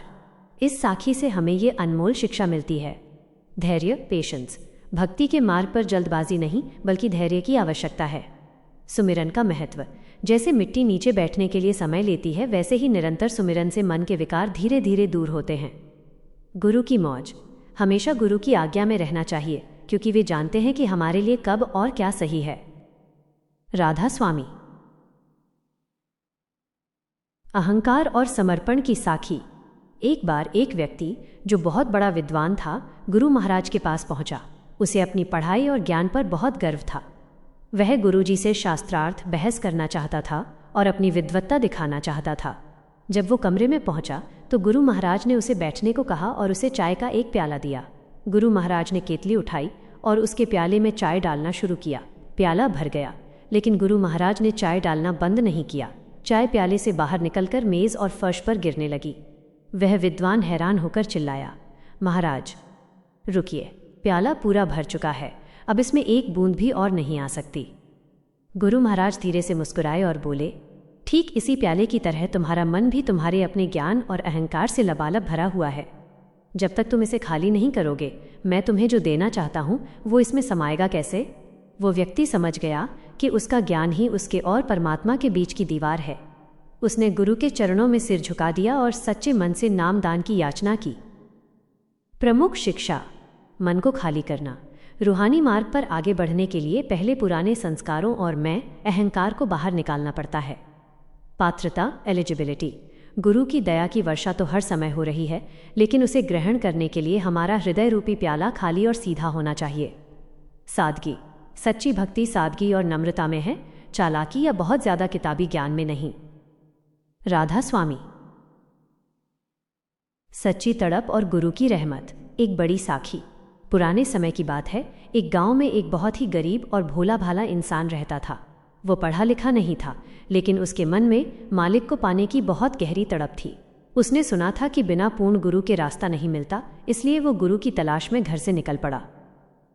इस साखी से हमें ये अनमोल शिक्षा मिलती है। धैर्य, पेशेंस। भक्ति के मार्ग पर जल्दबाजी नहीं, बल्कि धैर्य की आवश्यकता है। सुमिरन का महत्व। जैसे मिट्टी नीचे बैठने के लिए समय लेती है, वैसे ही निरंतर सुमिरन से मन के विकार धीरे धीरे दूर होते हैं। गुरु की मौज। हमेशा गुरु की आज्ञा में रहना चाहिए, क्योंकि वे जानते हैं कि हमारे लिए कब और क्या सही है। राधा स्वामी। अहंकार और समर्पण की साखी। एक बार एक व्यक्ति जो बहुत बड़ा विद्वान था, गुरु महाराज के पास पहुंचा। उसे अपनी पढ़ाई और ज्ञान पर बहुत गर्व था। वह गुरुजी से शास्त्रार्थ बहस करना चाहता था और अपनी विद्वत्ता दिखाना चाहता था। जब वो कमरे में पहुंचा तो गुरु महाराज ने उसे बैठने को कहा और उसे चाय का एक प्याला दिया। गुरु महाराज ने केतली उठाई और उसके प्याले में चाय डालना शुरू किया। प्याला भर गया, लेकिन गुरु महाराज ने चाय डालना बंद नहीं किया। चाय प्याले से बाहर निकलकर मेज और फर्श पर गिरने लगी। वह विद्वान हैरान होकर चिल्लाया, महाराज, रुकिए, प्याला पूरा भर चुका है, अब इसमें एक बूंद भी और नहीं आ सकती। गुरु महाराज धीरे से मुस्कुराए और बोले, ठीक इसी प्याले की तरह तुम्हारा मन भी तुम्हारे अपने ज्ञान और अहंकार से लबालब भरा हुआ है। जब तक तुम इसे खाली नहीं करोगे, मैं तुम्हें जो देना चाहता हूँ वो इसमें समाएगा कैसे? वो व्यक्ति समझ गया कि उसका ज्ञान ही उसके और परमात्मा के बीच की दीवार है। उसने गुरु के चरणों में सिर झुका दिया और सच्चे मन से नामदान की याचना की। प्रमुख शिक्षा। मन को खाली करना। रूहानी मार्ग पर आगे बढ़ने के लिए पहले पुराने संस्कारों और मैं, अहंकार को बाहर निकालना पड़ता है। पात्रता, एलिजिबिलिटी। गुरु की दया की वर्षा तो हर समय हो रही है, लेकिन उसे ग्रहण करने के लिए हमारा हृदय रूपी प्याला खाली और सीधा होना चाहिए। सादगी। सच्ची भक्ति सादगी और नम्रता में है, चालाकी या बहुत ज्यादा किताबी ज्ञान में नहीं। राधा स्वामी। सच्ची तड़प और गुरु की रहमत। एक बड़ी साखी। पुराने समय की बात है, एक गांव में एक बहुत ही गरीब और भोला भाला इंसान रहता था। वो पढ़ा लिखा नहीं था, लेकिन उसके मन में मालिक को पाने की बहुत गहरी तड़प थी। उसने सुना था कि बिना पूर्ण गुरु के रास्ता नहीं मिलता, इसलिए वो गुरु की तलाश में घर से निकल पड़ा।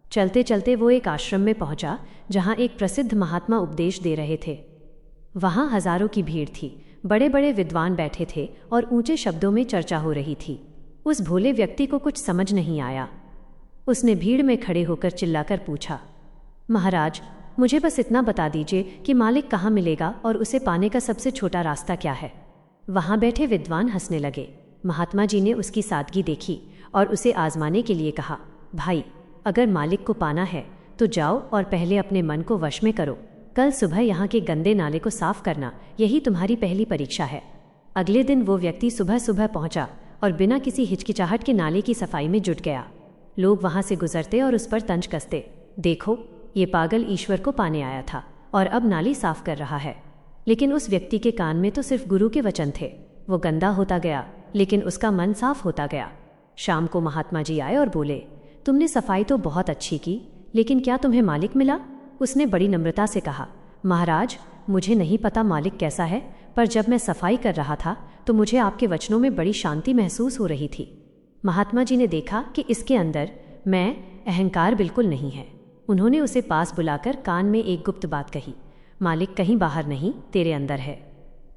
चलते चलते वो एक आश्रम में पहुंचा, जहां एक प्रसिद्ध महात्मा उपदेश दे रहे थे। वहां हजारों की भीड़ थी, बड़े बड़े विद्वान बैठे थे और ऊंचे शब्दों में चर्चा हो रही थी। उस भोले व्यक्ति को कुछ समझ नहीं आया। उसने भीड़ में खड़े होकर चिल्लाकर पूछा, महाराज, मुझे बस इतना बता दीजिए कि मालिक कहाँ मिलेगा और उसे पाने का सबसे छोटा रास्ता क्या है। वहां बैठे विद्वान हंसने लगे। महात्मा जी ने उसकी सादगी देखी और उसे आजमाने के लिए कहा, भाई, अगर मालिक को पाना है तो जाओ और पहले अपने मन को वश में करो। कल सुबह यहाँ के गंदे नाले को साफ करना, यही तुम्हारी पहली परीक्षा है। अगले दिन वो व्यक्ति सुबह सुबह पहुंचा और बिना किसी हिचकिचाहट के नाले की सफाई में जुट गया। लोग वहां से गुजरते और उस पर तंज कसते, देखो, ये पागल ईश्वर को पाने आया था और अब नाली साफ कर रहा है। लेकिन उस व्यक्ति के कान में तो सिर्फ गुरु के वचन थे। वो गंदा होता गया, लेकिन उसका मन साफ होता गया। शाम को महात्मा जी आए और बोले, तुमने सफाई तो बहुत अच्छी की, लेकिन क्या तुम्हें मालिक मिला? उसने बड़ी नम्रता से कहा, महाराज, मुझे नहीं पता मालिक कैसा है, पर जब मैं सफाई कर रहा था तो मुझे आपके वचनों में बड़ी शांति महसूस हो रही थी। महात्मा जी ने देखा कि इसके अंदर मैं अहंकार बिल्कुल नहीं है। उन्होंने उसे पास बुलाकर कान में एक गुप्त बात कही, मालिक कहीं बाहर नहीं, तेरे अंदर है।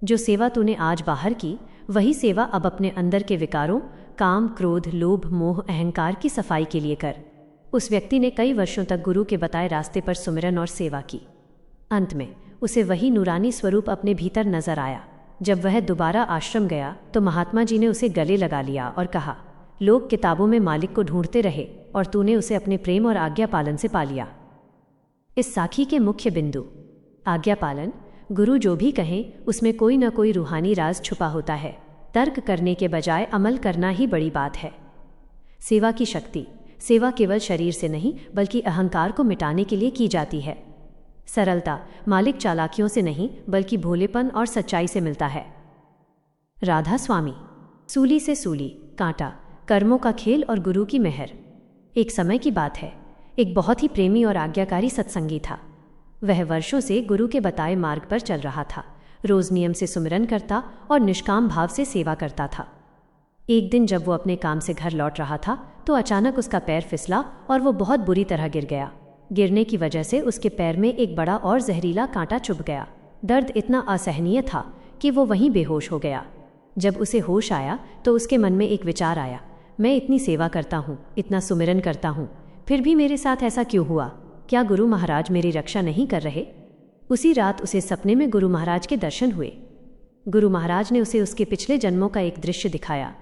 जो सेवा तूने आज बाहर की, वही सेवा अब अपने अंदर के विकारों, काम, क्रोध, लोभ, मोह, अहंकार की सफाई के लिए कर। उस व्यक्ति ने कई वर्षों तक गुरु के बताए रास्ते पर सुमिरन और सेवा की। अंत में उसे वही नूरानी स्वरूप अपने भीतर नजर आया। जब वह दोबारा आश्रम गया तो महात्मा जी ने उसे गले लगा लिया और कहा, लोग किताबों में मालिक को ढूंढते रहे और तूने उसे अपने प्रेम और आज्ञा पालन से पा लिया। इस साखी के मुख्य बिंदु। आज्ञा पालन। गुरु जो भी कहें उसमें कोई न कोई रूहानी राज छुपा होता है। तर्क करने के बजाय अमल करना ही बड़ी बात है। सेवा की शक्ति। सेवा केवल शरीर से नहीं बल्कि अहंकार को मिटाने के लिए की जाती है। सरलता। मालिक चालाकियों से नहीं बल्कि भोलेपन और सच्चाई से मिलता है। राधा स्वामी। सूली से सूली, कांटा, कर्मों का खेल और गुरु की मेहर। एक समय की बात है, एक बहुत ही प्रेमी और आज्ञाकारी सत्संगी था। वह वर्षों से गुरु के बताए मार्ग पर चल रहा था। रोज नियम से सुमिरन करता और निष्काम भाव से सेवा करता था। एक दिन जब वो अपने काम से घर लौट रहा था तो अचानक उसका पैर फिसला और वो बहुत बुरी तरह गिर गया। गिरने की वजह से उसके पैर में एक बड़ा और जहरीला कांटा चुभ गया। दर्द इतना असहनीय था कि वो वहीं बेहोश हो गया। जब उसे होश आया तो उसके मन में एक विचार आया, मैं इतनी सेवा करता हूँ, इतना सुमिरन करता हूँ, फिर भी मेरे साथ ऐसा क्यों हुआ? क्या गुरु महाराज मेरी रक्षा नहीं कर रहे? उसी रात उसे सपने में गुरु महाराज के दर्शन हुए। गुरु महाराज ने उसे उसके पिछले जन्मों का एक दृश्य दिखाया।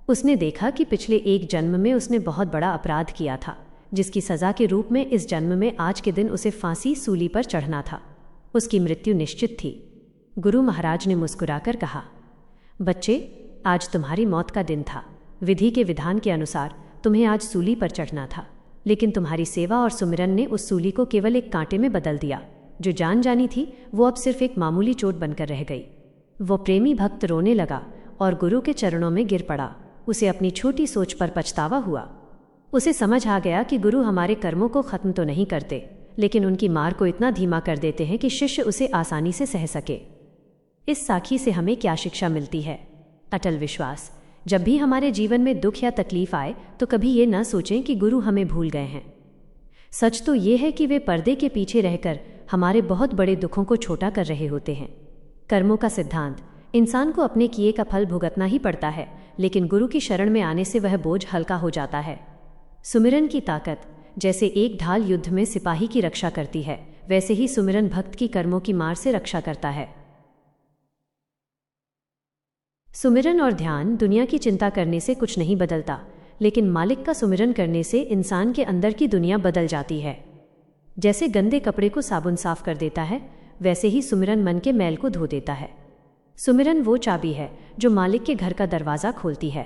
उसने देखा कि पिछले एक जन्म में उसने बहुत बड़ा अपराध किया था, जिसकी सजा के रूप में इस जन्म में आज के दिन उसे फांसी सूली पर चढ़ना था। उसकी मृत्यु निश्चित थी। गुरु महाराज ने मुस्कुराकर कहा, बच्चे, आज तुम्हारी मौत का दिन था। विधि के विधान के अनुसार तुम्हें आज सूली पर चढ़ना था, लेकिन तुम्हारी सेवा और सुमिरन ने उस सूली को केवल एक कांटे में बदल दिया। जो जान जानी थी वो अब सिर्फ एक मामूली चोट बनकर रह गई। वो प्रेमी भक्त रोने लगा और गुरु के चरणों में गिर पड़ा। उसे अपनी छोटी सोच पर पछतावा हुआ। उसे समझ आ गया कि गुरु हमारे कर्मों को खत्म तो नहीं करते, लेकिन उनकी मार को इतना धीमा कर देते हैं कि शिष्य उसे आसानी से सह सके। इस साखी से हमें क्या शिक्षा मिलती है? अटल विश्वास। जब भी हमारे जीवन में दुख या तकलीफ आए तो कभी ये न सोचें कि गुरु हमें भूल गए हैं। सच तो ये है कि वे पर्दे के पीछे रहकर हमारे बहुत बड़े दुखों को छोटा कर रहे होते हैं। कर्मों का सिद्धांत। इंसान को अपने किए का फल भुगतना ही पड़ता है, लेकिन गुरु की शरण में आने से वह बोझ हल्का हो जाता है। सुमिरन की ताकत। जैसे एक ढाल युद्ध में सिपाही की रक्षा करती है, वैसे ही सुमिरन भक्त की कर्मों की मार से रक्षा करता है। सुमिरन और ध्यान दुनिया की चिंता करने से कुछ नहीं बदलता, लेकिन मालिक का सुमिरन करने से इंसान के अंदर की दुनिया बदल जाती है। जैसे गंदे कपड़े को साबुन साफ कर देता है, वैसे ही सुमिरन मन के मैल को धो देता है। सुमिरन वो चाबी है जो मालिक के घर का दरवाज़ा खोलती है।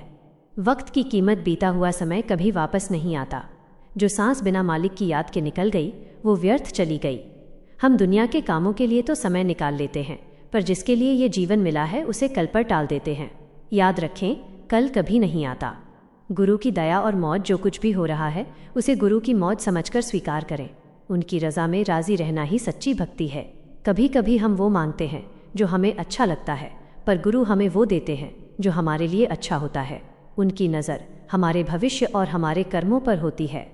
वक्त की कीमत। बीता हुआ समय कभी वापस नहीं आता। जो सांस बिना मालिक की याद के निकल गई वो व्यर्थ चली गई। हम दुनिया के कामों के लिए तो समय निकाल लेते हैं, पर जिसके लिए ये जीवन मिला है उसे कल पर टाल देते हैं। याद रखें, कल कभी नहीं आता। गुरु की दया और मौज। जो कुछ भी हो रहा है उसे गुरु की मौज समझकर स्वीकार करें। उनकी रज़ा में राज़ी रहना ही सच्ची भक्ति है। कभी कभी हम वो मांगते हैं जो हमें अच्छा लगता है, पर गुरु हमें वो देते हैं जो हमारे लिए अच्छा होता है। उनकी नज़र हमारे भविष्य और हमारे कर्मों पर होती है।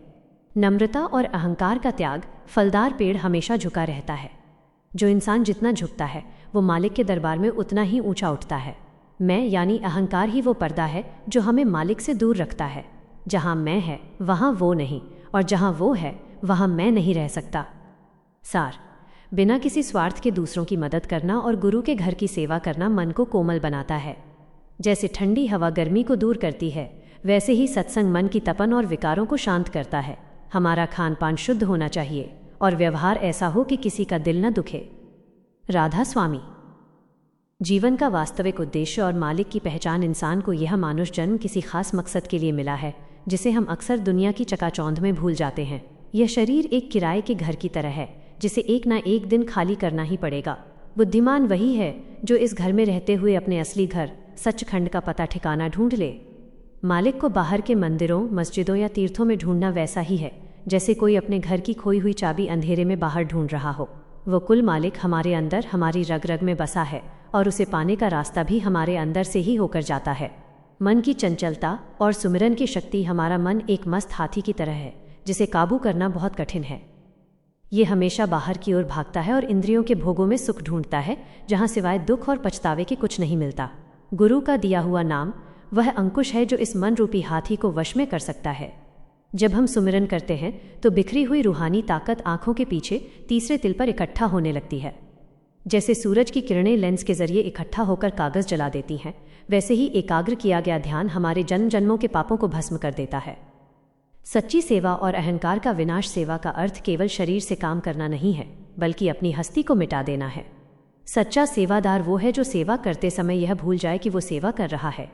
नम्रता और अहंकार का त्याग। फलदार पेड़ हमेशा झुका रहता है। जो इंसान जितना झुकता है वो मालिक के दरबार में उतना ही ऊंचा उठता है। मैं यानी अहंकार ही वो पर्दा है जो हमें मालिक से दूर रखता है। जहाँ मैं है वहाँ वो नहीं, और जहाँ वो है वहाँ मैं नहीं रह सकता। सार। बिना किसी स्वार्थ के दूसरों की मदद करना और गुरु के घर की सेवा करना मन को कोमल बनाता है। जैसे ठंडी हवा गर्मी को दूर करती है, वैसे ही सत्संग मन की तपन और विकारों को शांत करता है। हमारा खान पान शुद्ध होना चाहिए और व्यवहार ऐसा हो कि किसी का दिल न दुखे। राधा स्वामी। जीवन का वास्तविक उद्देश्य और मालिक की पहचान। इंसान को यह मानुष जन्म किसी खास मकसद के लिए मिला है, जिसे हम अक्सर दुनिया की चकाचौंध में भूल जाते हैं। यह शरीर एक किराए के घर की तरह है, जिसे एक ना एक दिन खाली करना ही पड़ेगा। बुद्धिमान वही है जो इस घर में रहते हुए अपने असली घर सचखंड का पता ठिकाना ढूंढ ले। मालिक को बाहर के मंदिरों, मस्जिदों या तीर्थों में ढूंढना वैसा ही है जैसे कोई अपने घर की खोई हुई चाबी अंधेरे में बाहर ढूंढ रहा हो। वो कुल मालिक हमारे अंदर, हमारी रग रग में बसा है और उसे पाने का रास्ता भी हमारे अंदर से ही होकर जाता है। मन की चंचलता और सुमिरन की शक्ति। हमारा मन एक मस्त हाथी की तरह है जिसे काबू करना बहुत कठिन है। ये हमेशा बाहर की ओर भागता है और इंद्रियों के भोगों में सुख ढूंढता है, जहां सिवाय दुख और पछतावे के कुछ नहीं मिलता। गुरु का दिया हुआ नाम वह अंकुश है जो इस मन रूपी हाथी को वश में कर सकता है। जब हम सुमिरन करते हैं तो बिखरी हुई रूहानी ताकत आंखों के पीछे तीसरे तिल पर इकट्ठा होने लगती है। जैसे सूरज की किरणें लेंस के जरिए इकट्ठा होकर कागज जला देती हैं, वैसे ही एकाग्र किया गया ध्यान हमारे जन्म जन्मों के पापों को भस्म कर देता है। सच्ची सेवा और अहंकार का विनाश। सेवा का अर्थ केवल शरीर से काम करना नहीं है, बल्कि अपनी हस्ती को मिटा देना है। सच्चा सेवादार वो है जो सेवा करते समय यह भूल जाए कि वो सेवा कर रहा है।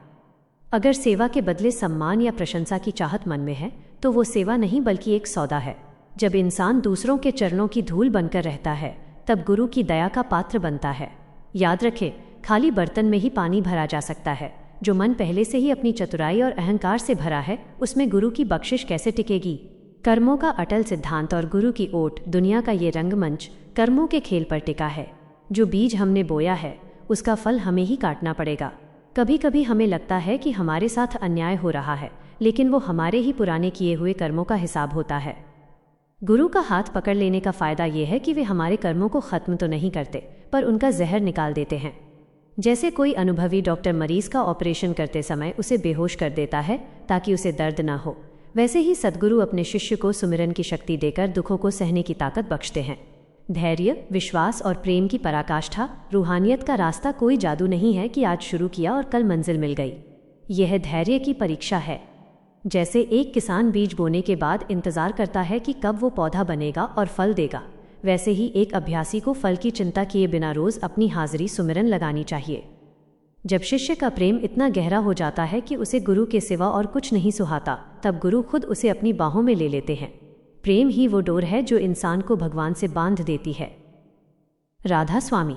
अगर सेवा के बदले सम्मान या प्रशंसा की चाहत मन में है तो वो सेवा नहीं बल्कि एक सौदा है। जब इंसान दूसरों के चरणों की धूल बनकर रहता है तब गुरु की दया का पात्र बनता है। याद रखें, खाली बर्तन में ही पानी भरा जा सकता है। जो मन पहले से ही अपनी चतुराई और अहंकार से भरा है उसमें गुरु की बख्शिश कैसे टिकेगी। कर्मों का अटल सिद्धांत और गुरु की ओट। दुनिया का ये रंगमंच कर्मों के खेल पर टिका है। जो बीज हमने बोया है उसका फल हमें ही काटना पड़ेगा। कभी कभी हमें लगता है कि हमारे साथ अन्याय हो रहा है, लेकिन वो हमारे ही पुराने किए हुए कर्मों का हिसाब होता है। गुरु का हाथ पकड़ लेने का फायदा यह है कि वे हमारे कर्मों को खत्म तो नहीं करते, पर उनका जहर निकाल देते हैं। जैसे कोई अनुभवी डॉक्टर मरीज का ऑपरेशन करते समय उसे बेहोश कर देता है ताकि उसे दर्द ना हो, वैसे ही सद्गुरु अपने शिष्य को सुमिरन की शक्ति देकर दुखों को सहने की ताकत बख्शते हैं। धैर्य, विश्वास और प्रेम की पराकाष्ठा। रूहानियत का रास्ता कोई जादू नहीं है कि आज शुरू किया और कल मंजिल मिल गई। यह धैर्य की परीक्षा है। जैसे एक किसान बीज बोने के बाद इंतजार करता है कि कब वो पौधा बनेगा और फल देगा, वैसे ही एक अभ्यासी को फल की चिंता किए बिना रोज अपनी हाजिरी सुमिरन लगानी चाहिए। जब शिष्य का प्रेम इतना गहरा हो जाता है कि उसे गुरु के सिवा और कुछ नहीं सुहाता, तब गुरु खुद उसे अपनी बाहों में ले लेते हैं। प्रेम ही वो डोर है जो इंसान को भगवान से बांध देती है। राधा स्वामी।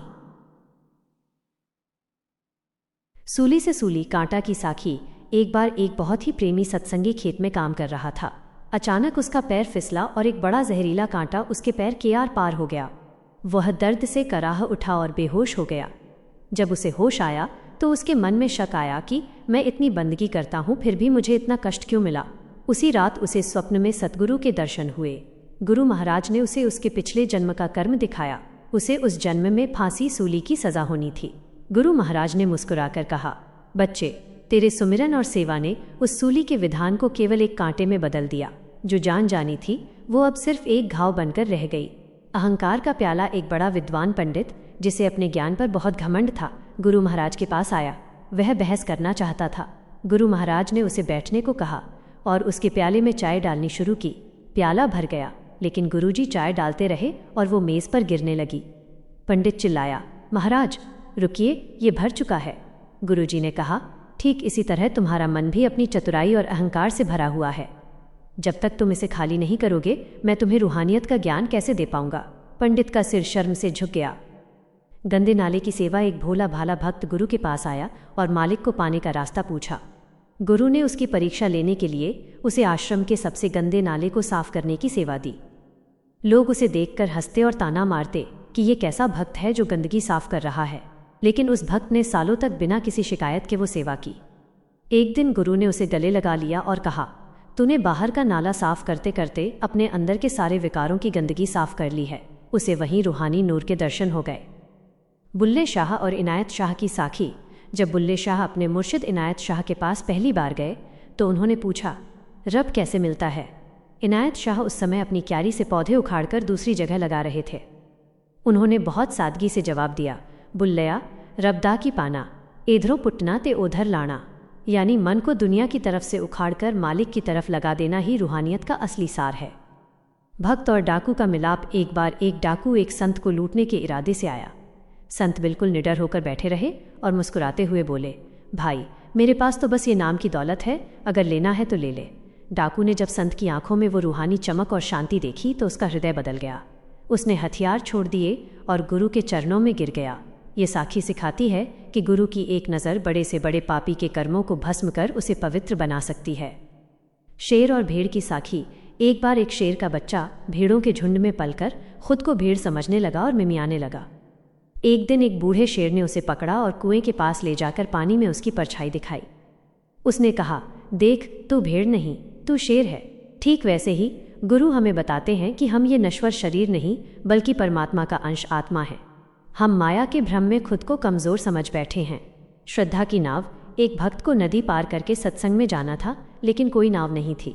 सूली से सूली, कांटा की साखी। एक बार एक बहुत ही प्रेमी सत्संगी खेत में काम कर रहा था। अचानक उसका पैर फिसला और एक बड़ा जहरीला कांटा उसके पैर के आर पार हो गया। वह दर्द से कराह उठा और बेहोश हो गया। जब उसे होश आया तो उसके मन में शक आया कि मैं इतनी बंदगी करता हूँ फिर भी मुझे इतना कष्ट क्यों मिला। उसी रात उसे स्वप्न में सतगुरु के दर्शन हुए। गुरु महाराज ने उसे उसके पिछले जन्म का कर्म दिखाया। उसे उस जन्म में फांसी सूली की सजा होनी थी। गुरु महाराज ने मुस्कुराकर कहा, बच्चे, तेरे सुमिरन और सेवा ने उस सूली के विधान को केवल एक कांटे में बदल दिया। जो जान जानी थी वो अब सिर्फ एक घाव बनकर रह गई। अहंकार का प्याला। एक बड़ा विद्वान पंडित जिसे अपने ज्ञान पर बहुत घमंड था, गुरु महाराज के पास आया। वह बहस करना चाहता था। गुरु महाराज ने उसे बैठने को कहा और उसके प्याले में चाय डालनी शुरू की। प्याला भर गया, लेकिन गुरुजी चाय डालते रहे और वो मेज पर गिरने लगी। पंडित चिल्लाया, महाराज रुकिए, ये भर चुका है। गुरुजी ने कहा, ठीक इसी तरह तुम्हारा मन भी अपनी चतुराई और अहंकार से भरा हुआ है। जब तक तुम इसे खाली नहीं करोगे मैं तुम्हें रूहानियत का ज्ञान कैसे दे पाऊंगा। पंडित का सिर शर्म से झुक गया। गंदे नाले की सेवा। एक भोला भाला भक्त गुरु के पास आया और मालिक को पाने का रास्ता पूछा। गुरु ने उसकी परीक्षा लेने के लिए उसे आश्रम के सबसे गंदे नाले को साफ करने की सेवा दी। लोग उसे देखकर हंसते और ताना मारते कि ये कैसा भक्त है जो गंदगी साफ कर रहा है, लेकिन उस भक्त ने सालों तक बिना किसी शिकायत के वो सेवा की। एक दिन गुरु ने उसे गले लगा लिया और कहा, तूने बाहर का नाला साफ करते करते अपने अंदर के सारे विकारों की गंदगी साफ कर ली है। उसे वहीं रूहानी नूर के दर्शन हो गए। बुल्ले शाह और इनायत शाह की साखी। जब बुल्ले शाह अपने मुर्शिद इनायत शाह के पास पहली बार गए तो उन्होंने पूछा, रब कैसे मिलता है। इनायत शाह उस समय अपनी क्यारी से पौधे उखाड़कर दूसरी जगह लगा रहे थे। उन्होंने बहुत सादगी से जवाब दिया, बुल्लया, रबदा की पाना, इधरों पुटना ते उधर लाना। यानी मन को दुनिया की तरफ से उखाड़कर मालिक की तरफ लगा देना ही रूहानियत का असली सार है। भक्त और डाकू का मिलाप। एक बार एक डाकू एक संत को लूटने के इरादे से आया। संत बिल्कुल निडर होकर बैठे रहे और मुस्कुराते हुए बोले, भाई मेरे पास तो बस ये नाम की दौलत है, अगर लेना है तो ले ले। डाकू ने जब संत की आंखों में वो रूहानी चमक और शांति देखी तो उसका हृदय बदल गया। उसने हथियार छोड़ दिए और गुरु के चरणों में गिर गया। ये साखी सिखाती है कि गुरु की एक नज़र बड़े से बड़े पापी के कर्मों को भस्म कर उसे पवित्र बना सकती है। शेर और भेड़ की साखी। एक बार एक शेर का बच्चा भेड़ों के झुंड में पलकर खुद को भेड़ समझने लगा और मिमियाने लगा। एक दिन एक बूढ़े शेर ने उसे पकड़ा और कुएं के पास ले जाकर पानी में उसकी परछाई दिखाई। उसने कहा, देख, तू भेड़ नहीं, तू शेर है। ठीक वैसे ही गुरु हमें बताते हैं कि हम ये नश्वर शरीर नहीं बल्कि परमात्मा का अंश आत्मा है। हम माया के भ्रम में खुद को कमज़ोर समझ बैठे हैं। श्रद्धा की नाव। एक भक्त को नदी पार करके सत्संग में जाना था, लेकिन कोई नाव नहीं थी।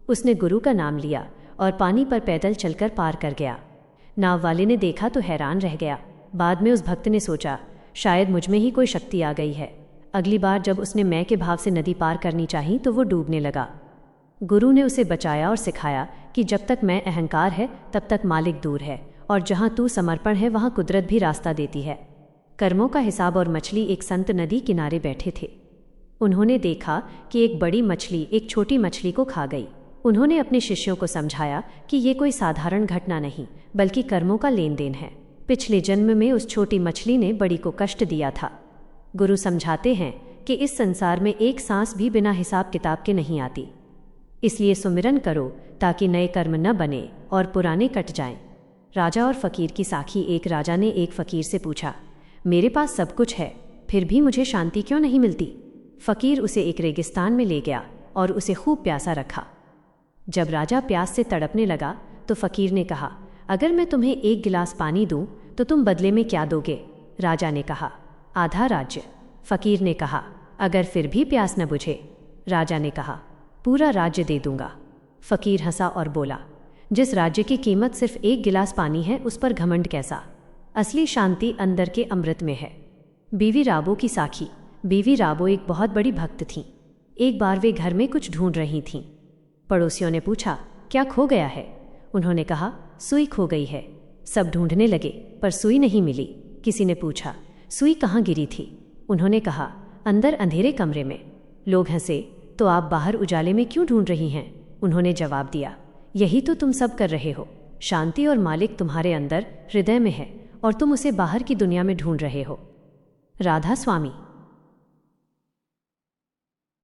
उसने गुरु का नाम लिया और पानी पर पैदल चलकर पार कर गया। नाव वाले ने देखा तो हैरान रह गया। बाद में उस भक्त ने सोचा, शायद मुझ में ही कोई शक्ति आ गई है। अगली बार जब उसने मैं के भाव से नदी पार करनी चाही तो वो डूबने लगा। गुरु ने उसे बचाया और सिखाया कि जब तक मैं अहंकार है तब तक मालिक दूर है, और जहाँ तू समर्पण है वहाँ कुदरत भी रास्ता देती है। कर्मों का हिसाब। और मछली। एक संत नदी किनारे बैठे थे। उन्होंने देखा कि एक बड़ी मछली एक छोटी मछली को खा गई। उन्होंने अपने शिष्यों को समझाया कि ये कोई साधारण घटना नहीं बल्कि कर्मों का लेन देन है। पिछले जन्म में उस छोटी मछली ने बड़ी को कष्ट दिया था। गुरु समझाते हैं कि इस संसार में एक सांस भी बिना हिसाब किताब के नहीं आती। इसलिए सुमिरन करो ताकि नए कर्म न बने और पुराने कट जाएं। राजा और फकीर की साखी। एक राजा ने एक फकीर से पूछा, मेरे पास सब कुछ है, फिर भी मुझे शांति क्यों नहीं मिलती? फकीर उसे एक रेगिस्तान में ले गया और उसे खूब प्यासा रखा। जब राजा प्यास से तड़पने लगा तो फकीर ने कहा, अगर मैं तुम्हें एक गिलास पानी दूं तो तुम बदले में क्या दोगे? राजा ने कहा, आधा राज्य। फकीर ने कहा, अगर फिर भी प्यास न बुझे? राजा ने कहा, पूरा राज्य दे दूंगा। फकीर हंसा और बोला, जिस राज्य की कीमत सिर्फ एक गिलास पानी है उस पर घमंड कैसा? असली शांति अंदर के अमृत में है। बीवी राबो की साखी। बीवी राबो एक बहुत बड़ी भक्त थीं। एक बार वे घर में कुछ ढूंढ रही थीं। पड़ोसियों ने पूछा, क्या खो गया है? उन्होंने कहा, सुई खो गई है। सब ढूंढने लगे पर सुई नहीं मिली। किसी ने पूछा, सुई कहाँ गिरी थी? उन्होंने कहा, अंदर अंधेरे कमरे में। लोग हंसे, तो आप बाहर उजाले में क्यों ढूंढ रही हैं? उन्होंने जवाब दिया, यही तो तुम सब कर रहे हो। शांति और मालिक तुम्हारे अंदर हृदय में है और तुम उसे बाहर की दुनिया में ढूंढ रहे हो। राधा स्वामी।